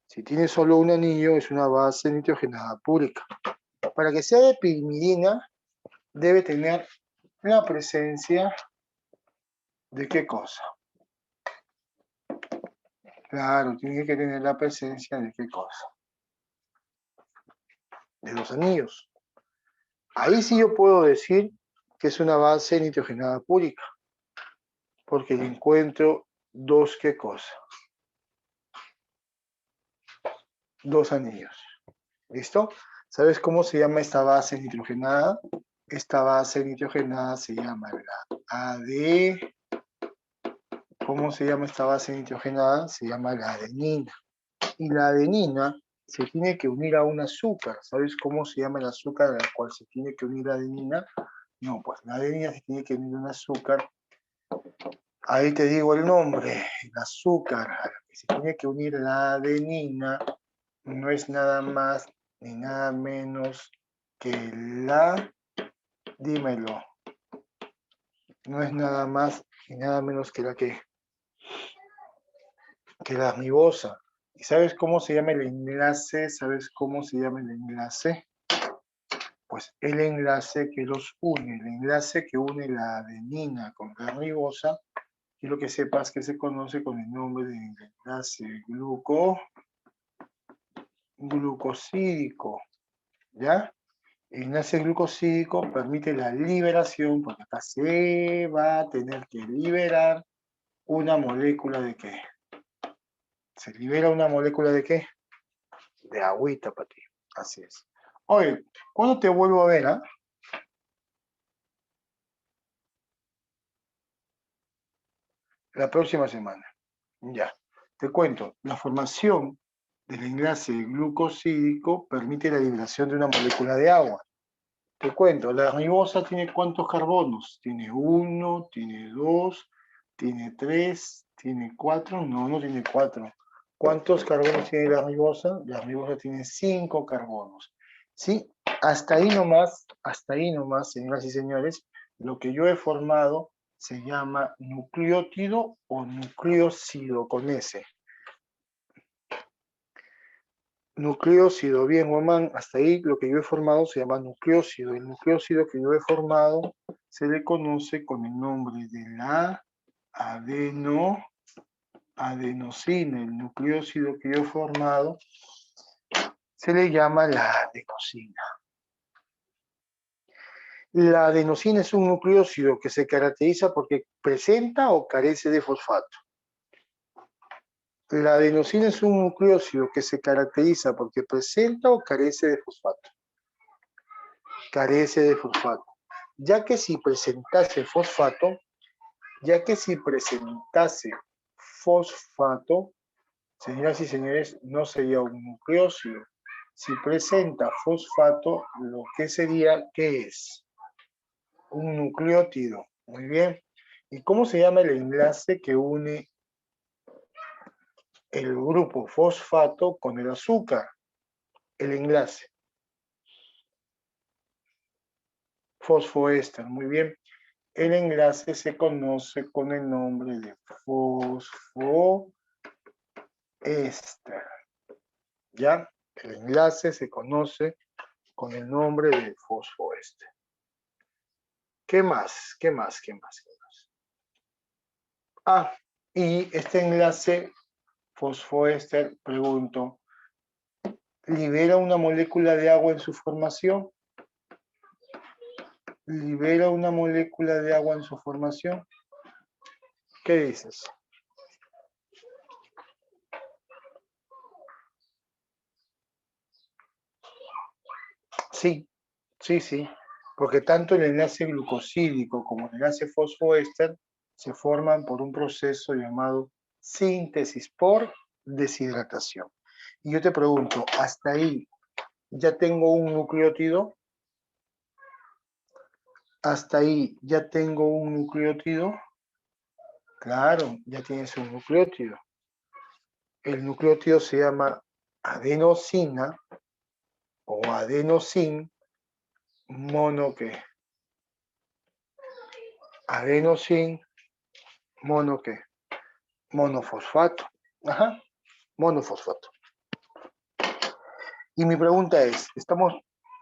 [SPEAKER 1] Si tiene solo un anillo, es una base nitrogenada púrica. Para que sea de pirimidina, debe tener la presencia de ¿qué cosa? Claro, tiene que tener la presencia de ¿qué cosa? De los anillos. Ahí sí yo puedo decir que es una base nitrogenada púrica, porque le encuentro dos ¿qué cosa? Dos anillos. ¿Listo? ¿Sabes cómo se llama esta base nitrogenada? Esta base nitrogenada se llama la AD. ¿Cómo se llama esta base nitrogenada? Se llama la adenina. Y la adenina se tiene que unir a un azúcar. ¿Sabes cómo se llama el azúcar al cual se tiene que unir la adenina? No, pues la adenina se tiene que unir a un azúcar. Ahí te digo el nombre. El azúcar al que se tiene que unir la adenina no es nada más ni nada menos que la, dímelo, no es nada más ni nada menos que la que la ribosa. ¿Y sabes cómo se llama el enlace? ¿Sabes cómo se llama el enlace? Pues el enlace que los une, el enlace que une la adenina con la ribosa, quiero que sepas que se conoce con el nombre de enlace glucosídico, ¿ya? El enlace glucosídico permite la liberación, porque acá se va a tener que liberar una molécula de ¿qué? ¿Se libera una molécula de qué? De agüita, para ti. Así es. Oye, ¿cuándo te vuelvo a ver, ah? La próxima semana. Ya. Te cuento, la formación del enlace glucosídico permite la liberación de una molécula de agua. Te cuento, la ribosa tiene ¿cuántos carbonos? Tiene 1, tiene 2, tiene 3, tiene 4. No, no tiene 4. ¿Cuántos carbonos tiene la ribosa? La ribosa tiene 5 carbonos. ¿Sí? Hasta ahí nomás, señoras y señores, lo que yo he formado se llama nucleótido o nucleócido con S. Nucleócido, bien, Román, hasta ahí lo que yo he formado se llama nucleócido. El nucleócido que yo he formado se le conoce con el nombre de la adenosina. El nucleócido que yo he formado se le llama la adenosina. La adenosina es un nucleócido que se caracteriza porque presenta o carece de fosfato. La adenosina es un nucleócido que se caracteriza porque presenta o carece de fosfato. Carece de fosfato. Ya que si presentase fosfato, señoras y señores, no sería un nucleócido. Si presenta fosfato, lo que sería, ¿qué es? Un nucleótido. Muy bien. ¿Y cómo se llama el enlace que une el grupo fosfato con el azúcar? El enlace. Fosfoéster, muy bien. El enlace se conoce con el nombre de fosfoéster. ¿Ya? El enlace se conoce con el nombre de fosfoéster. ¿Qué más? ¿Qué más? ¿Qué más? ¿Qué más? Ah, y este enlace fosfoéster, pregunto, ¿libera una molécula de agua en su formación? ¿Libera una molécula de agua en su formación? ¿Qué dices? Sí, sí, sí, porque tanto el enlace glucosídico como el enlace fosfoéster se forman por un proceso llamado síntesis por deshidratación. Y yo te pregunto, ¿hasta ahí ya tengo un nucleótido? ¿Hasta ahí ya tengo un nucleótido? Claro, ya tienes un nucleótido. El nucleótido se llama adenosina o adenosin mono ¿qué? Adenosin mono ¿qué? Monofosfato. Ajá, monofosfato. Y mi pregunta es, ¿estamos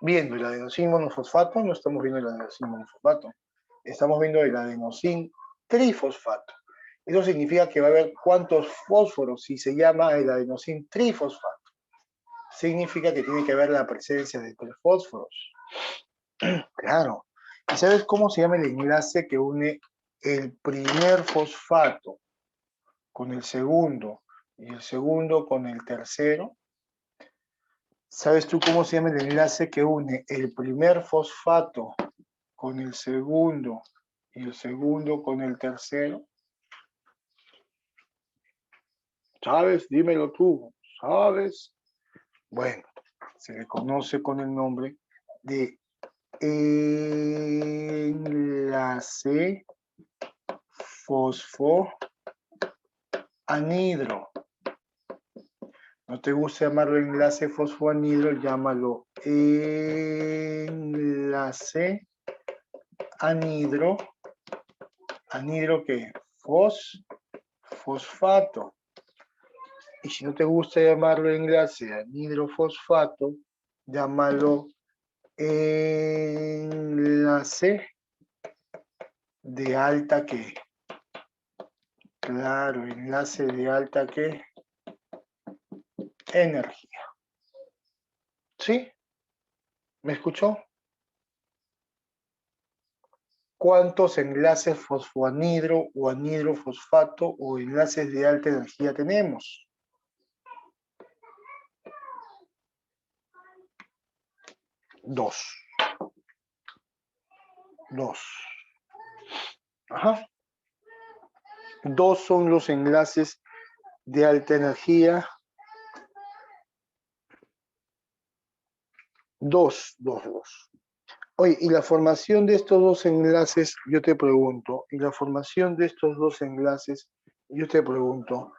[SPEAKER 1] viendo el adenosin monofosfato o no estamos viendo el adenosin monofosfato? Estamos viendo el adenosin trifosfato. Eso significa que va a haber cuántos fósforos si se llama el adenosin trifosfato. Significa que tiene que haber la presencia de 3 fósforos. Claro. ¿Y sabes cómo se llama el enlace que une el primer fosfato con el segundo y el segundo con el tercero? ¿Sabes tú cómo se llama el enlace que une el primer fosfato con el segundo y el segundo con el tercero? ¿Sabes? Dímelo tú. ¿Sabes? Bueno, se le conoce con el nombre de enlace fosfoanhidro. ¿No te gusta llamarlo enlace fosfoanhidro? Llámalo enlace anhidro. ¿Anhidro qué? Fosfato. Y si no te gusta llamarlo enlace anhidrofosfato, llámalo enlace de alta ¿qué? Claro, enlace de alta ¿qué? Energía. ¿Sí? ¿Me escuchó? ¿Cuántos enlaces fosfoanhidro o anhidrofosfato o enlaces de alta energía tenemos? 2. 2. Ajá. 2 son los enlaces de alta energía. 2, 2, 2. Oye, y la formación de estos dos enlaces, yo te pregunto, y la formación de estos dos enlaces, yo te pregunto,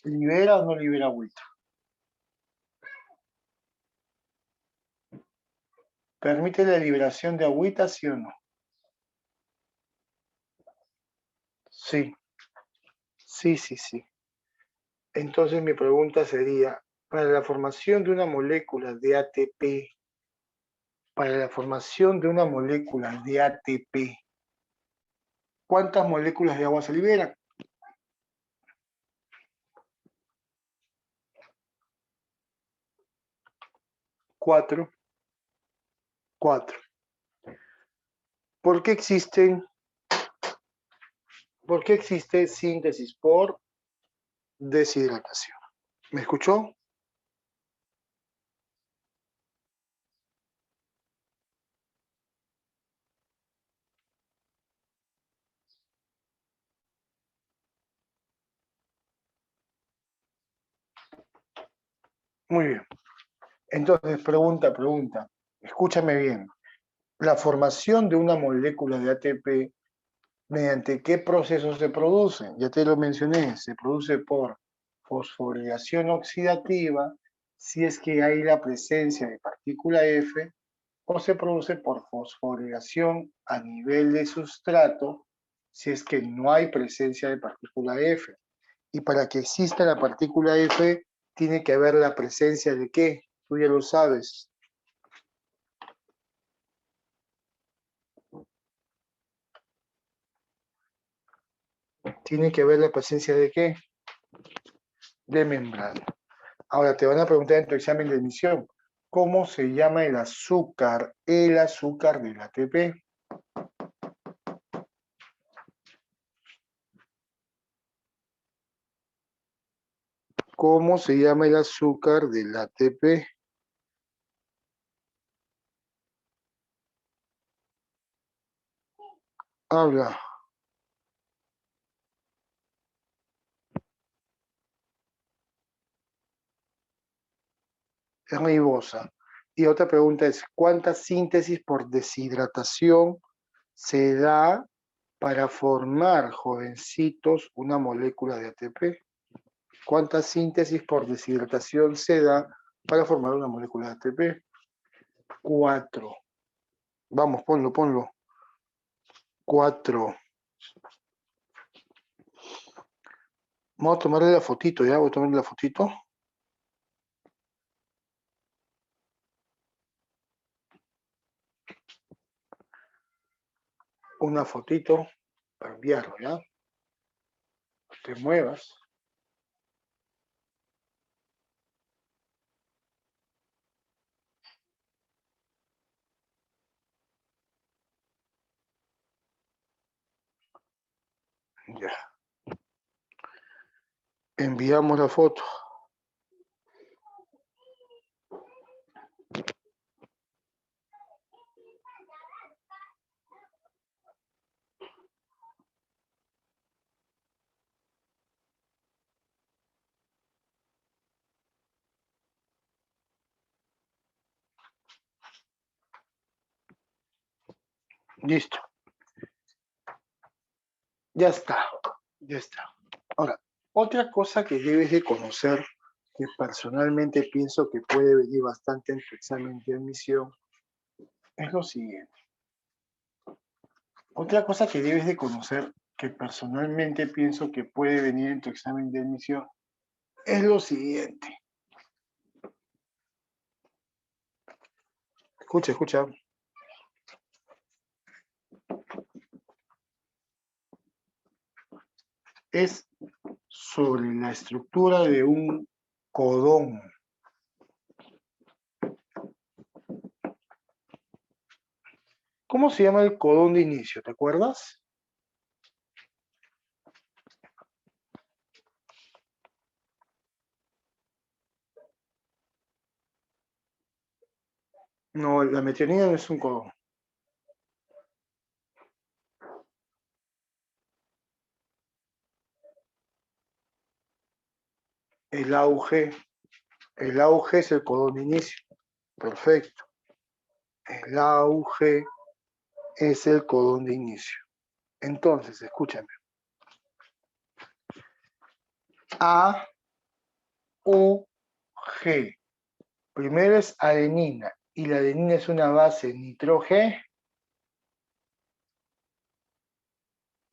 [SPEAKER 1] ¿libera o no libera agüita? ¿Permite la liberación de agüita, sí o no? Sí, sí, sí, sí. Entonces mi pregunta sería, para la formación de una molécula de ATP, para la formación de una molécula de ATP, ¿cuántas moléculas de agua se liberan? 4. 4. ¿Por qué existe síntesis por deshidratación? ¿Me escuchó? Muy bien. Entonces, pregunta. Escúchame bien. La formación de una molécula de ATP, ¿mediante qué proceso se produce? Ya te lo mencioné, se produce por fosforilación oxidativa, si es que hay la presencia de partícula F, o se produce por fosforilación a nivel de sustrato, si es que no hay presencia de partícula F. Y para que exista la partícula F, tiene que haber la presencia de ¿qué? Tú ya lo sabes. Tiene que haber la presencia de ¿qué? De membrana. Ahora te van a preguntar en tu examen de admisión, ¿cómo se llama el azúcar? El azúcar del ATP. ¿Cómo se llama el azúcar del ATP? Habla. Es ribosa. Y otra pregunta es, ¿cuánta síntesis por deshidratación se da para formar, jovencitos, una molécula de ATP? ¿Cuánta síntesis por deshidratación se da para formar una molécula de ATP? 4. Vamos, ponlo. 4. Vamos a tomarle la fotito, ¿ya? Voy a tomarle la fotito. Una fotito para enviarlo, ¿ya? No te muevas. Ya. Enviamos la foto. Listo. Ya está. Ya está. Ahora, otra cosa que debes de conocer, que personalmente pienso que puede venir bastante en tu examen de admisión, es lo siguiente. Otra cosa que debes de conocer, que personalmente pienso que puede venir en tu examen de admisión, es lo siguiente. Escucha. Es sobre la estructura de un codón. ¿Cómo se llama el codón de inicio? ¿Te acuerdas? No, la metionina no es un codón. El auge es el codón de inicio. Perfecto. El auge es el codón de inicio. Entonces, escúchame. A, U, G. Primero es adenina. Y la adenina es una base nitrógeno.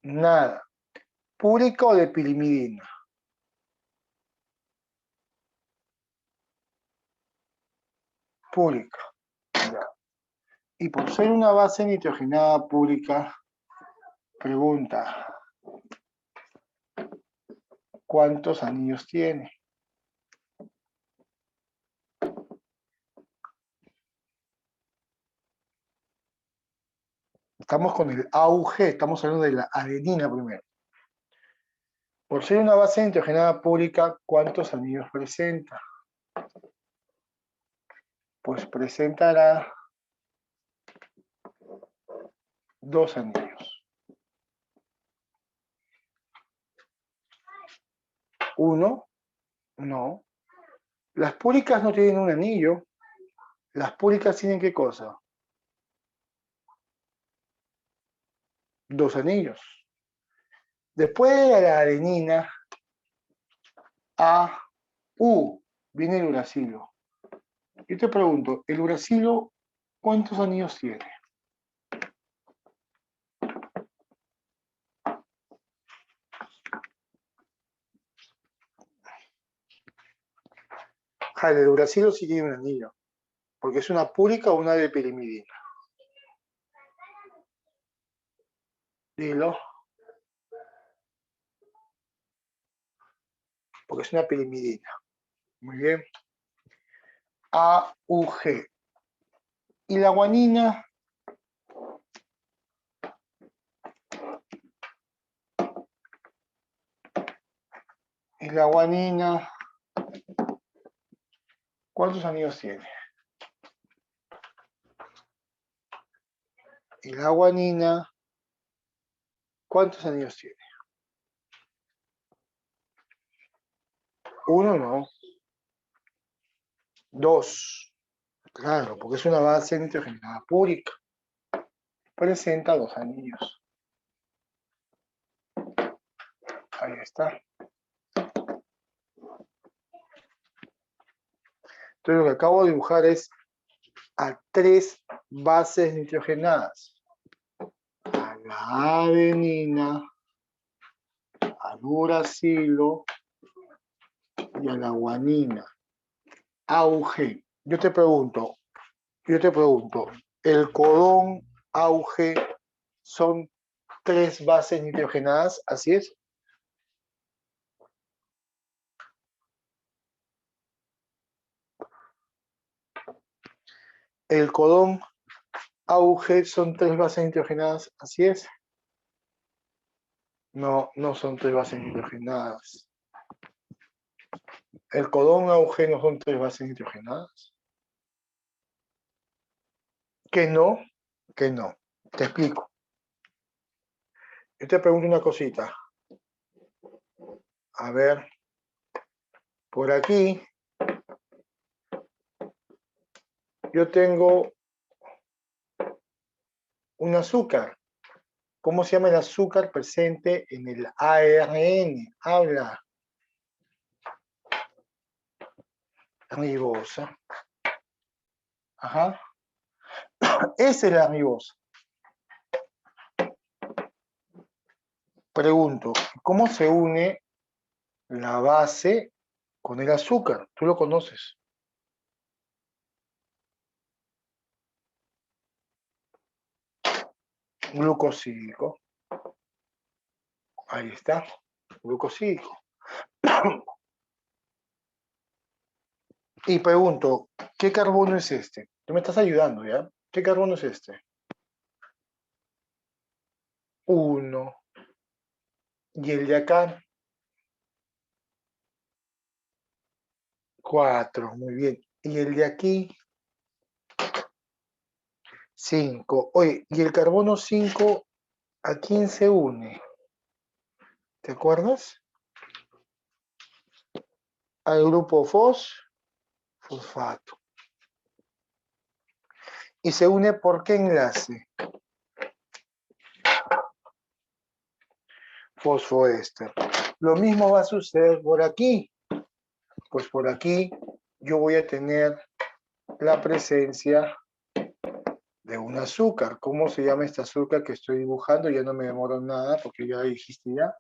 [SPEAKER 1] Nada. ¿Púrica o de pirimidina? Púrica. Ya. Y por ser una base nitrogenada púrica, pregunta, ¿cuántos anillos tiene? Estamos con el AUG, estamos hablando de la adenina primero. Por ser una base nitrogenada púrica, ¿cuántos anillos presenta? Pues presentará 2 anillos. 1, no. Las púricas no tienen un anillo. Las púricas tienen ¿qué cosa? 2 anillos. Después de la adenina, A, U, viene el uracilo. Yo te pregunto, ¿el uracilo cuántos anillos tiene? El uracilo sí tiene un anillo, porque es una púrica o una de pirimidina. Dilo. Porque es una pirimidina. Muy bien. AUG. ¿Y la guanina? ¿Y la guanina? ¿Cuántos anillos tiene? ¿Y la guanina? ¿Cuántos anillos tiene? 1 no. 2. Claro, porque es una base nitrogenada púrica. Presenta 2 anillos. Ahí está. Entonces lo que acabo de dibujar es a 3 bases nitrogenadas. A la adenina, al uracilo y a la guanina. AUG. Yo te pregunto, ¿el codón AUG son 3 bases nitrogenadas? ¿Así es? ¿El codón AUG son 3 bases nitrogenadas? ¿Así es? No, no son 3 bases nitrogenadas. ¿El codón AUG no son 3 bases nitrogenadas? Que no, que no. Te explico. Yo te pregunto una cosita. A ver, por aquí yo tengo un azúcar. ¿Cómo se llama el azúcar presente en el ARN? Habla. Ribosa. Ajá. Esa es la ribosa. Pregunto, ¿cómo se une la base con el azúcar? Tú lo conoces. Glucosílico. Ahí está. Glucosílico. Y pregunto, ¿qué carbono es este? Tú me estás ayudando, ¿ya? ¿Qué carbono es este? 1. Y el de acá, 4. Muy bien. Y el de aquí, 5. Oye, ¿y el carbono 5 a quién se une? ¿Te acuerdas? Al grupo fosfato. ¿Y se une por qué enlace? Fosfoéster. Lo mismo va a suceder por aquí. Pues por aquí yo voy a tener la presencia de un azúcar. ¿Cómo se llama este azúcar que estoy dibujando? Ya no me demoro nada porque ya dijiste ya.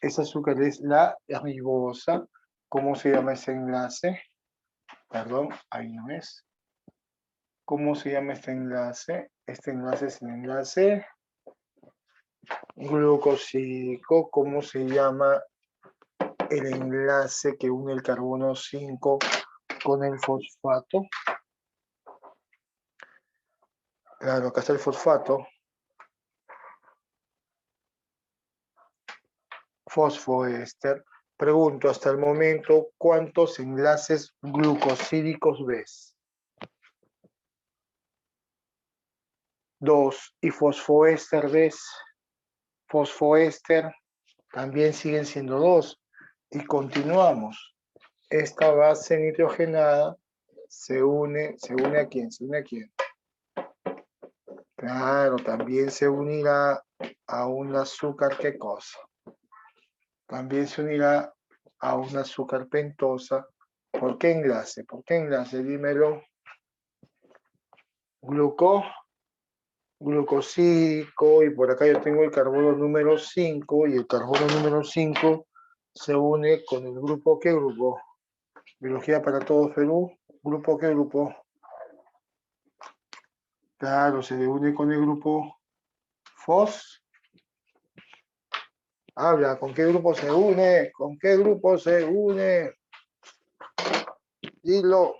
[SPEAKER 1] Ese azúcar es la ribosa. ¿Cómo se llama ese enlace? Perdón, ahí no es. ¿Cómo se llama este enlace? Este enlace es el enlace glucosídico. ¿Cómo se llama el enlace que une el carbono 5 con el fosfato? Claro, acá está el fosfato. Fosfoéster. Pregunto, hasta el momento, ¿cuántos enlaces glucosídicos ves? 2. ¿Y fosfoéster ves? Fosfoéster también siguen siendo 2. Y continuamos. Esta base nitrogenada se une a quién? ¿Se une a quién? Claro, también se unirá a un azúcar, ¿qué cosa? También se unirá a un azúcar pentosa. ¿Por qué enlace? ¿Por qué enlace? Dímelo. Glucosídico, y por acá yo tengo el carbono número 5, y el carbono número 5 se une con el grupo, ¿qué grupo? Biología para todo Perú. ¿Grupo qué grupo? Claro, se une con el grupo FOS. Habla, ¿con qué grupo se une? ¿Con qué grupo se une? Dilo.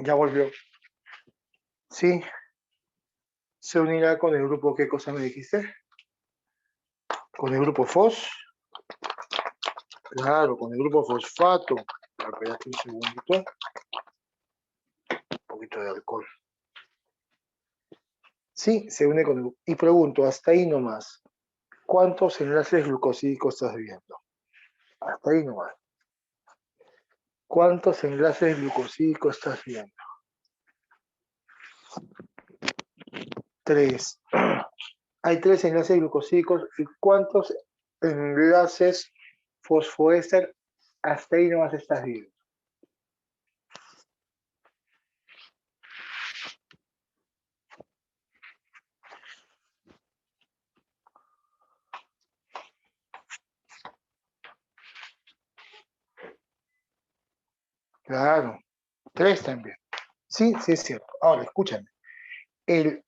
[SPEAKER 1] Ya volvió. Sí, se unirá con el grupo, ¿qué cosa me dijiste? Con el grupo FOS. Claro, con el grupo fosfato. Espérate un segundito. Un poquito de alcohol. Sí, se une con el... Y pregunto, hasta ahí nomás, ¿cuántos enlaces glucosídicos estás viendo? Hasta ahí nomás. ¿Cuántos enlaces glucosídicos estás viendo? 3. Hay 3 enlaces glucosídicos. ¿Y cuántos enlaces fosfoéster hasta ahí nomás estás viendo? Claro, 3 también. Sí, sí es cierto. Ahora, escúchame. El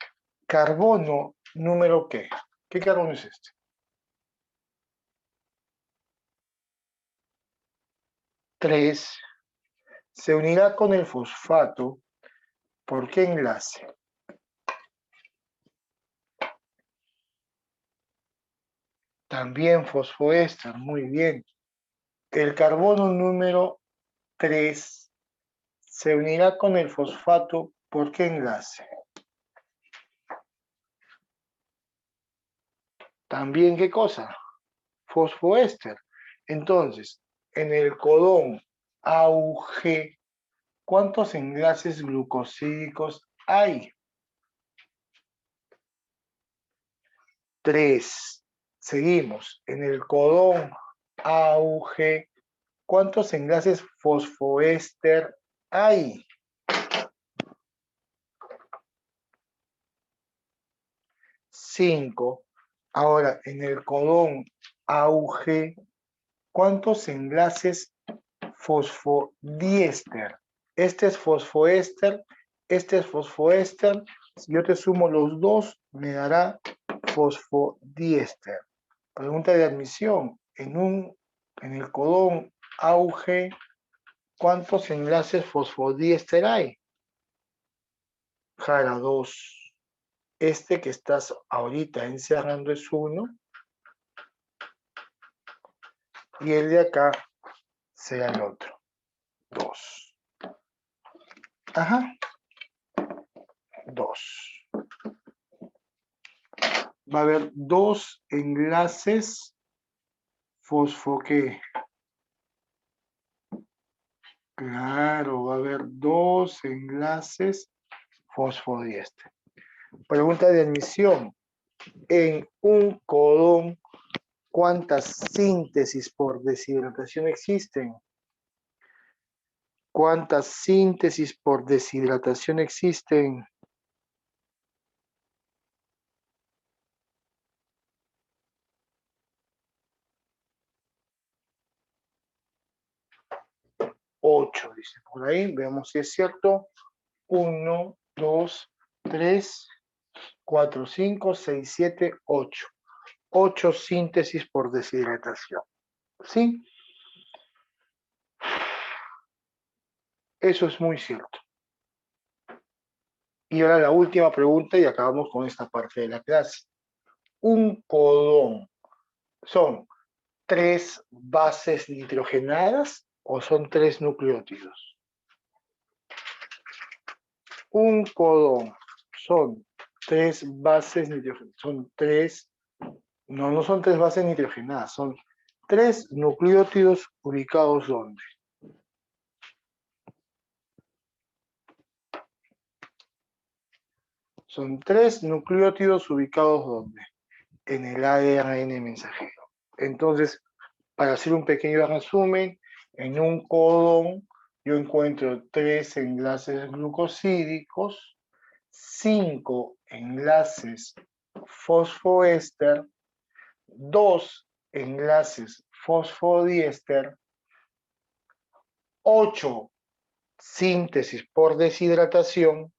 [SPEAKER 1] carbono número ¿qué? ¿Qué carbono es este? 3 se unirá con el fosfato. ¿Por qué enlace? También fosfoéster, muy bien. El carbono número 3 se unirá con el fosfato. ¿Por qué enlace? También, ¿qué cosa? Fosfoéster. Entonces, en el codón AUG, ¿cuántos enlaces glucosídicos hay? 3. Seguimos. En el codón AUG, ¿cuántos enlaces fosfoéster hay? 5. Ahora, en el codón AUG, ¿cuántos enlaces fosfodiéster? Este es fosfoéster, este es fosfoéster. Si yo te sumo los dos, me dará fosfodiéster. Pregunta de admisión. En el codón AUG, ¿cuántos enlaces fosfodiéster hay? Jara, 2. Este que estás ahorita encerrando es 1. Y el de acá será el otro. 2. Ajá. 2. Va a haber 2 enlaces fosfo ¿qué? Claro, va a haber 2 enlaces fosfodiéster. Pregunta de admisión. En un codón, ¿cuántas síntesis por deshidratación existen? ¿Cuántas síntesis por deshidratación existen? Ocho, dice por ahí. Veamos si es cierto. 1, 2, 3, 4, 5, 6, 7, 8. 8 síntesis por deshidratación. ¿Sí? Eso es muy cierto. Y ahora la última pregunta y acabamos con esta parte de la clase. Un codón, ¿son 3 bases nitrogenadas o son 3 nucleótidos? Un codón, ¿son 3 bases nitrogenadas? Son 3, no son 3 bases nitrogenadas, son 3 nucleótidos ubicados ¿dónde? Son 3 nucleótidos ubicados ¿dónde? En el ARN mensajero. Entonces, para hacer un pequeño resumen, en un codón yo encuentro 3 enlaces glucosídicos, 5 enlaces fosfoéster, 2 enlaces fosfodiéster, 8 síntesis por deshidratación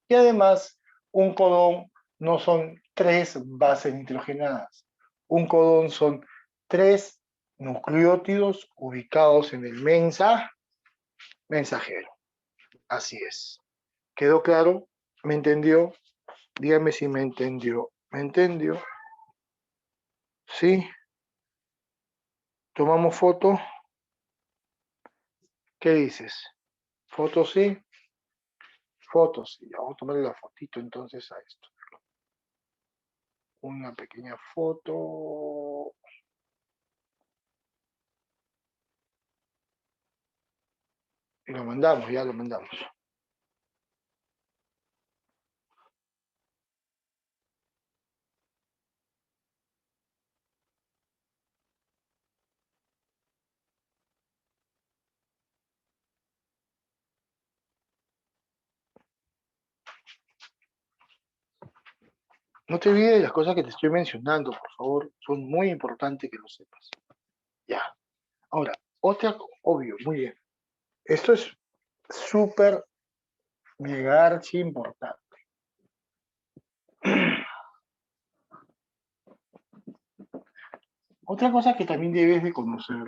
[SPEAKER 1] y además un codón no son 3 bases nitrogenadas. Un codón son 3 nucleótidos ubicados en el mensajero. Así es. ¿Quedó claro? ¿Me entendió? Dígame si me entendió. ¿Me entendió? ¿Sí? ¿Tomamos foto? ¿Qué dices? ¿Foto sí? Foto sí. Vamos a tomarle la fotito entonces a esto. Una pequeña foto. Y lo mandamos, ya lo mandamos. No te olvides de las cosas que te estoy mencionando, por favor. Son muy importantes que lo sepas. Ya. Ahora, otra, obvio, muy bien. Esto es súper mega archi importante. Otra cosa que también debes de conocer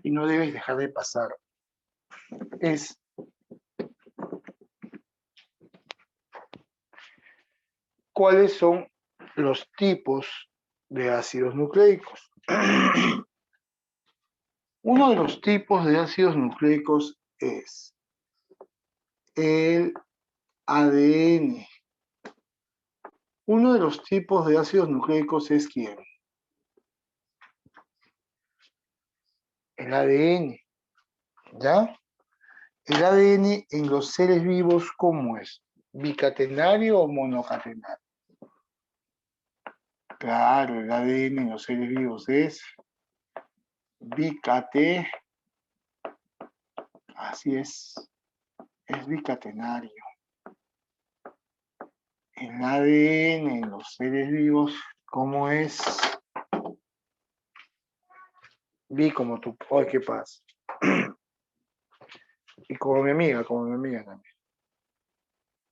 [SPEAKER 1] y no debes dejar de pasar es cuáles son los tipos de ácidos nucleicos. Uno de los tipos de ácidos nucleicos es el ADN. Uno de los tipos de ácidos nucleicos es ¿quién? El ADN, ¿ya? El ADN en los seres vivos, ¿cómo es? ¿Bicatenario o monocatenario? Claro, el ADN en los seres vivos es bicate, así es bicatenario. El ADN en los seres vivos, ¿cómo es? Vi como tú, ay, ¿qué pasa? Y como mi amiga también.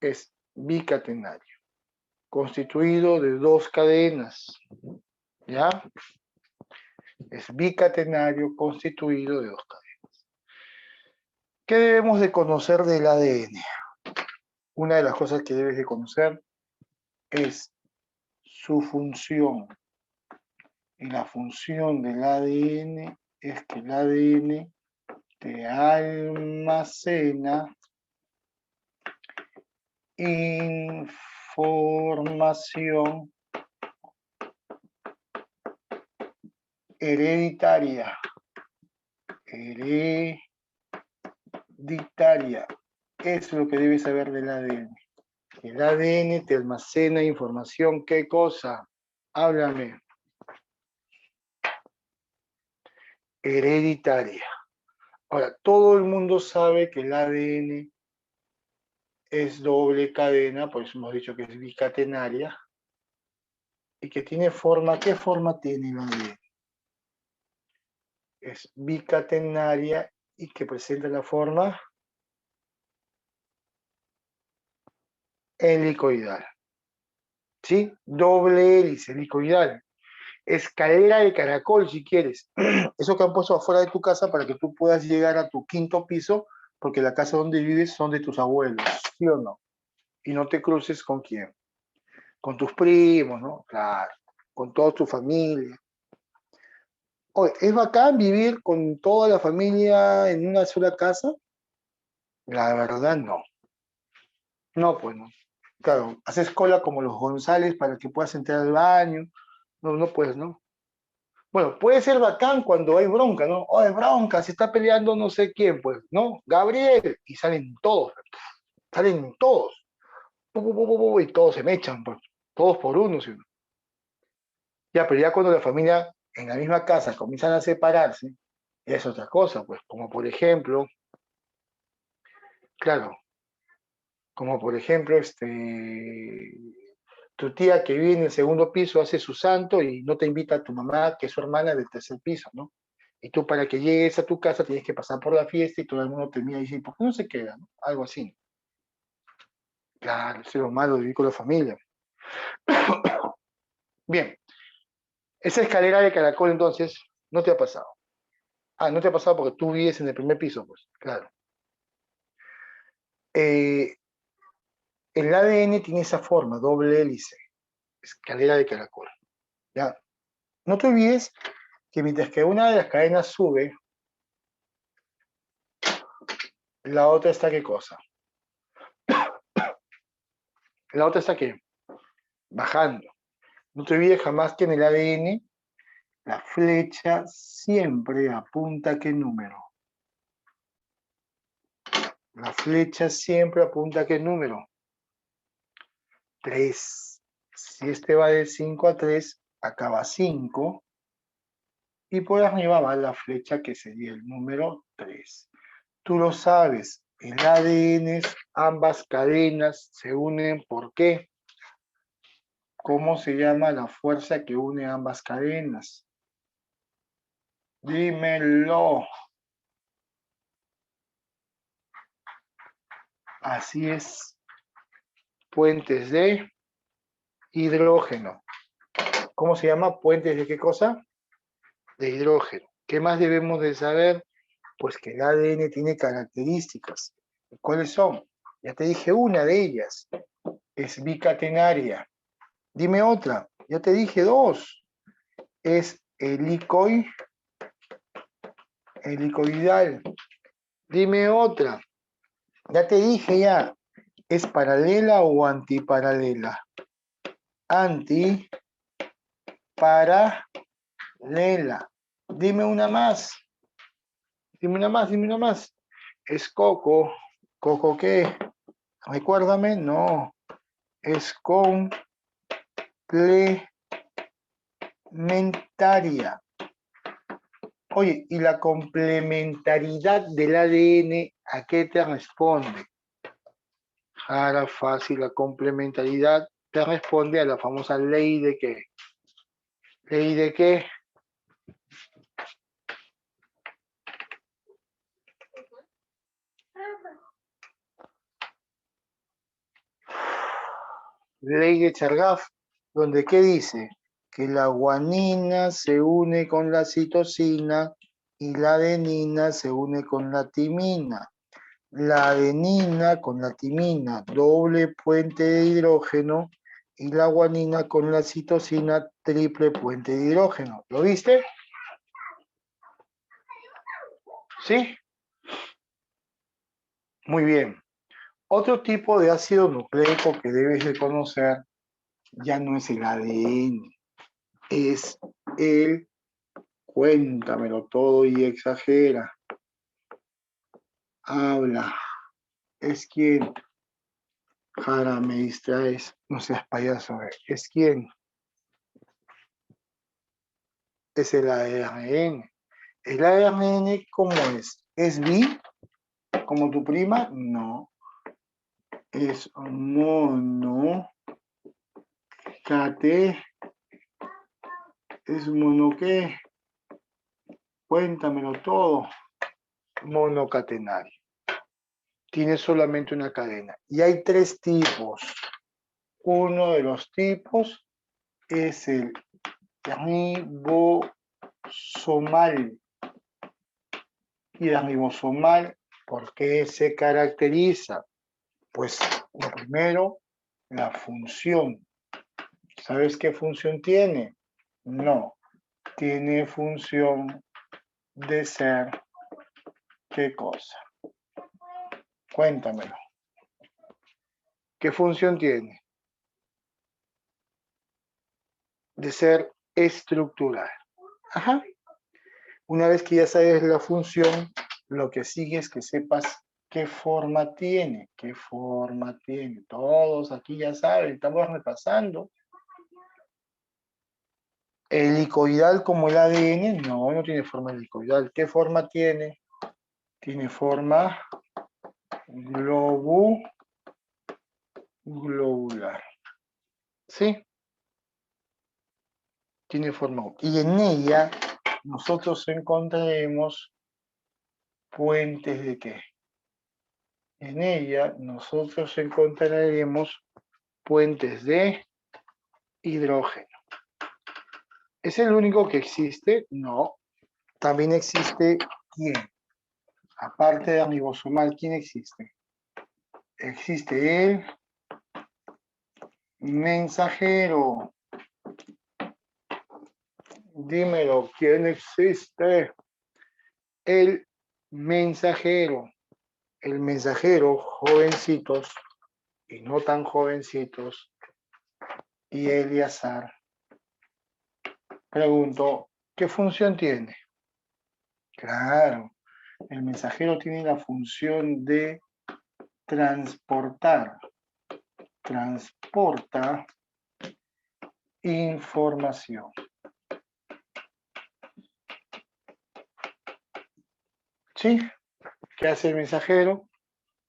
[SPEAKER 1] Es bicatenario, constituido de dos cadenas, ¿ya? Es bicatenario constituido de dos cadenas. ¿Qué debemos de conocer del ADN? Una de las cosas que debes de conocer es su función. Y la función del ADN es que el ADN te almacena información hereditaria. Hereditaria. Es lo que debes saber del ADN. El ADN te almacena información, ¿qué cosa? Háblame. Hereditaria. Ahora, todo el mundo sabe que el ADN es doble cadena, por eso hemos dicho que es bicatenaria, y que tiene forma, ¿qué forma tiene el ADN? Es bicatenaria y que presenta la forma helicoidal. ¿Sí? Doble hélice, helicoidal. Escalera de caracol, si quieres. Eso que han puesto afuera de tu casa para que tú puedas llegar a tu quinto piso, porque la casa donde vives son de tus abuelos, ¿sí o no? Y no te cruces con quién. Con tus primos, ¿no? Claro. Con toda tu familia. Oye, ¿es bacán vivir con toda la familia en una sola casa? La verdad, no. No, pues no. Claro, haces cola como los González para que puedas entrar al baño. No, no puedes, ¿no? Bueno, puede ser bacán cuando hay bronca, ¿no? Oh, hay bronca, se está peleando no sé quién, pues, ¿no? Gabriel, y salen todos, y todos se mechan, pues, todos por uno, ¿sí? Ya, pero ya cuando la familia en la misma casa comienzan a separarse, ya es otra cosa, pues, como por ejemplo, claro, como por ejemplo, tu tía que vive en el segundo piso hace su santo y no te invita a tu mamá, que es su hermana del tercer piso, ¿no? Y tú para que llegues a tu casa tienes que pasar por la fiesta y todo el mundo te mira y dice, ¿por qué no se queda? ¿No? Algo así. Claro, eso es lo malo de vivir con la familia. Bien, esa escalera de caracol entonces no te ha pasado. Ah, no te ha pasado porque tú vives en el primer piso, pues, claro. Eh, el ADN tiene esa forma, doble hélice, escalera de caracol. ¿Ya? No te olvides que mientras que una de las cadenas sube, la otra está ¿qué cosa? La otra está ¿qué? Bajando. No te olvides jamás que en el ADN la flecha siempre apunta a qué número. La flecha siempre apunta a qué número. 3. Si este va de 5 a 3, acaba 5. Y por arriba va la flecha que sería el número 3. Tú lo sabes, en ADN ambas cadenas se unen. ¿Por qué? ¿Cómo se llama la fuerza que une ambas cadenas? Dímelo. Así es. Puentes de hidrógeno. ¿Cómo se llama? ¿Puentes de qué cosa? De hidrógeno. ¿Qué más debemos de saber? Pues que el ADN tiene características. ¿Cuáles son? Ya te dije una de ellas. Es bicatenaria. Dime otra. Ya te dije dos. Es helicoidal. Dime otra. Ya te dije ya. ¿Es paralela o antiparalela? Antiparalela. Dime una más. Dime una más, dime una más. Es coco. ¿Coco qué? Recuérdame, no. Es complementaria. complementaria. Oye, ¿y la complementariedad del ADN a qué te responde? Jara, fácil, la complementariedad te responde a la famosa ley de qué. ¿Ley de qué? Ley de Chargaff, donde ¿qué dice? Que la guanina se une con la citosina y la adenina se une con la timina. La adenina con la timina, doble puente de hidrógeno, y la guanina con la citosina, triple puente de hidrógeno. ¿Lo viste? ¿Sí? Muy bien. Otro tipo de ácido nucleico que debes de conocer ya no es el ADN, es el, cuéntamelo todo y exagera, habla, es quien, Jara, me distraes, no seas payaso, es quien, es el ARN. ¿El ARN cómo es? ¿Es bi como tu prima? No. Es mono, cate, es mono qué, cuéntamelo todo. Monocatenario. Tiene solamente una cadena. Y hay tres tipos. Uno de los tipos es el ribosomal. Y el ribosomal, ¿por qué se caracteriza? Pues lo primero, la función. ¿Sabes qué función tiene? No. Tiene función de ser, ¿qué cosa? Cuéntamelo. ¿Qué función tiene? De ser estructural. Ajá. Una vez que ya sabes la función, lo que sigue es que sepas qué forma tiene, qué forma tiene. Todos aquí ya saben, estamos repasando. Helicoidal como el ADN, no, no tiene forma helicoidal. ¿Qué forma tiene? Tiene forma globular. ¿Sí? Tiene forma. Y en ella nosotros encontraremos puentes de qué. En ella nosotros encontraremos puentes de hidrógeno. ¿Es el único que existe? No. También existe ¿quién? Aparte de ribosomal, ¿quién existe? Existe el mensajero. Dímelo, ¿quién existe? El mensajero. El mensajero, jovencitos y no tan jovencitos, y Eleazar. Pregunto, ¿qué función tiene? Claro, el mensajero tiene la función de transportar. Transporta información. ¿Sí? ¿Qué hace el mensajero?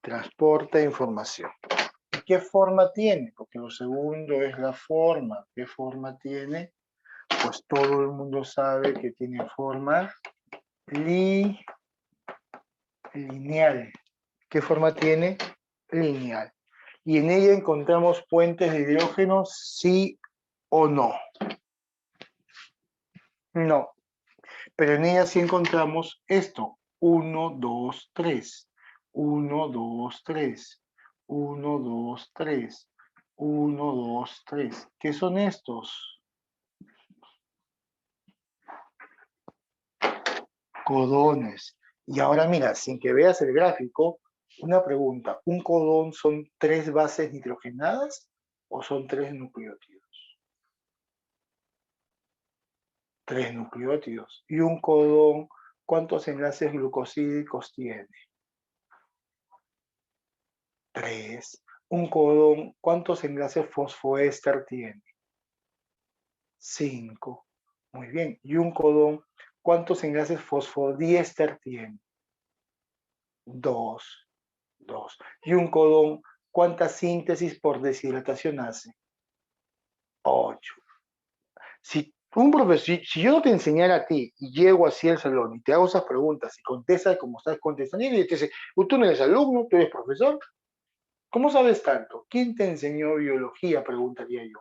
[SPEAKER 1] Transporta información. ¿Y qué forma tiene? Porque lo segundo es la forma. ¿Qué forma tiene? Pues todo el mundo sabe que tiene forma lineal. ¿Qué forma tiene? Lineal. Y en ella encontramos puentes de hidrógeno, sí o no. No. Pero en ella sí encontramos esto. 1, 2, 3. 1, 2, 3. 1, 2, 3. 1, 2, 3. ¿Qué son estos? Codones. Y ahora mira, sin que veas el gráfico, una pregunta. ¿Un codón son 3 bases nitrogenadas o son 3 nucleótidos? 3 nucleótidos. ¿Y un codón cuántos enlaces glucosídicos tiene? 3. Un codón, ¿cuántos enlaces fosfoéster tiene? 5. Muy bien. Y un codón, ¿cuántos enlaces fosfodiéster tiene? 2. 2. Y un codón, ¿cuántas síntesis por deshidratación hace? 8. Si un profesor, si yo no te enseñara a ti y llego así al salón y te hago esas preguntas y contestas como estás contestando, y te dice, tú no eres alumno, tú eres profesor, ¿cómo sabes tanto? ¿Quién te enseñó biología? Preguntaría yo.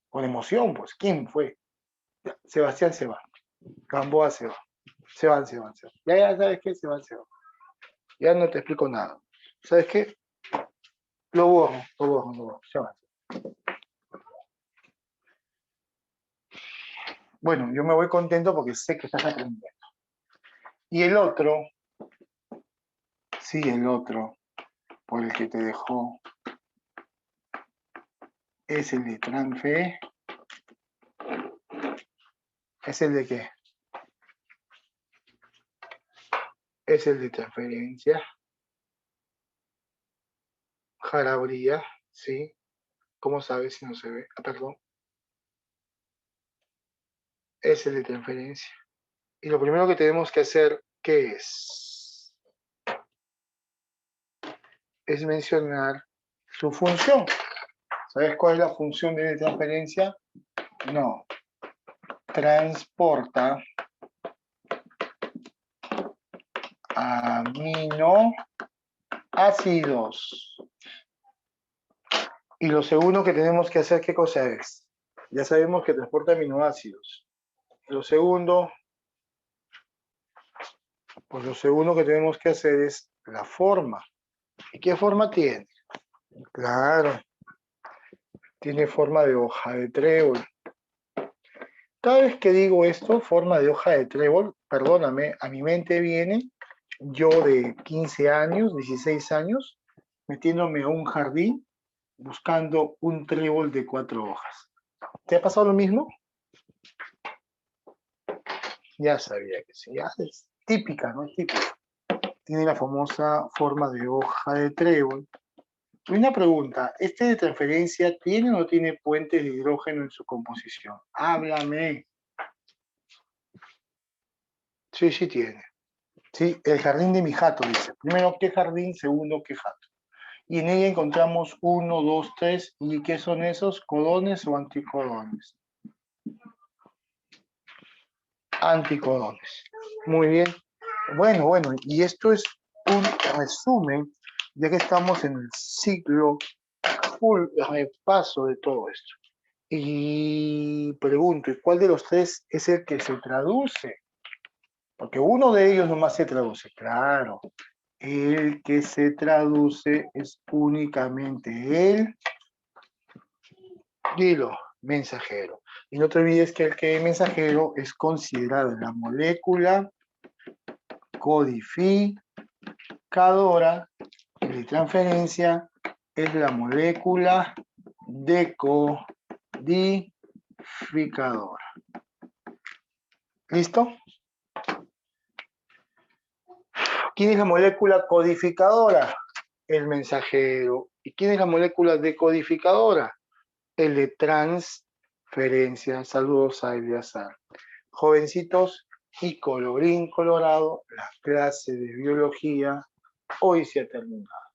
[SPEAKER 1] Con emoción, pues, ¿quién fue? Ya, Sebastián se va, Gamboa se va, se van. Ya, ¿sabes qué? Se van. Ya no te explico nada. ¿Sabes qué? Lo borro, se van. Bueno, yo me voy contento porque sé que estás aprendiendo. Y el otro, sí, el otro, por el que te dejó, es el de transfe. ¿Es el de qué? Es el de transferencia. Jarabría, sí. ¿Cómo sabes si no se ve? Ah, perdón. Es el de transferencia. Y lo primero que tenemos que hacer, ¿qué es? Es mencionar su función. ¿Sabes cuál es la función de transferencia? No. Transporta aminoácidos. Y lo segundo que tenemos que hacer, ¿qué cosa es? Ya sabemos que transporta aminoácidos. Lo segundo, pues lo segundo que tenemos que hacer es la forma. ¿Y qué forma tiene? Claro, tiene forma de hoja de trébol. Cada vez que digo esto, forma de hoja de trébol, perdóname, a mi mente viene yo de 15 años, 16 años, metiéndome a un jardín buscando un trébol de 4 hojas. ¿Te ha pasado lo mismo? Ya sabía que sí, ya es típica, ¿no? Es típica. Tiene la famosa forma de hoja de trébol. Una pregunta, ¿este de transferencia tiene o no tiene puentes de hidrógeno en su composición? Háblame. Sí, sí tiene. Sí, el jardín de mi jato, dice. Primero, ¿qué jardín? Segundo, ¿qué jato? Y en ella encontramos 1, 2, 3. ¿Y qué son esos? ¿Codones o anticodones? Anticodones. Muy bien. Bueno, y esto es un resumen, ya que estamos en el ciclo full repaso de todo esto. Y pregunto, ¿y cuál de los tres es el que se traduce? Porque uno de ellos nomás se traduce, claro. El que se traduce es únicamente el, dilo, mensajero. Y no te olvides que el que mensajero es considerado la molécula codificadora y de transferencia es la molécula decodificadora. ¿Listo? ¿Quién es la molécula codificadora? El mensajero. ¿Y quién es la molécula decodificadora? El de transferencia. Saludos a Eliazar. Jovencitos y colorín colorado, la clase de biología hoy se ha terminado.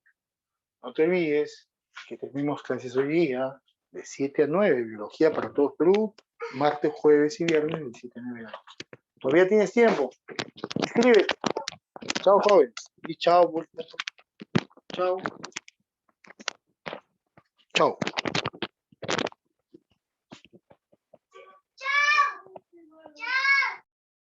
[SPEAKER 1] No te olvides que tenemos clases hoy día de 7 a 9, biología para todo Perú, martes, jueves y viernes de 7 a 9 de la noche. ¿Todavía tienes tiempo? Inscríbete. Chao, jóvenes. Y chao, chao. Chao.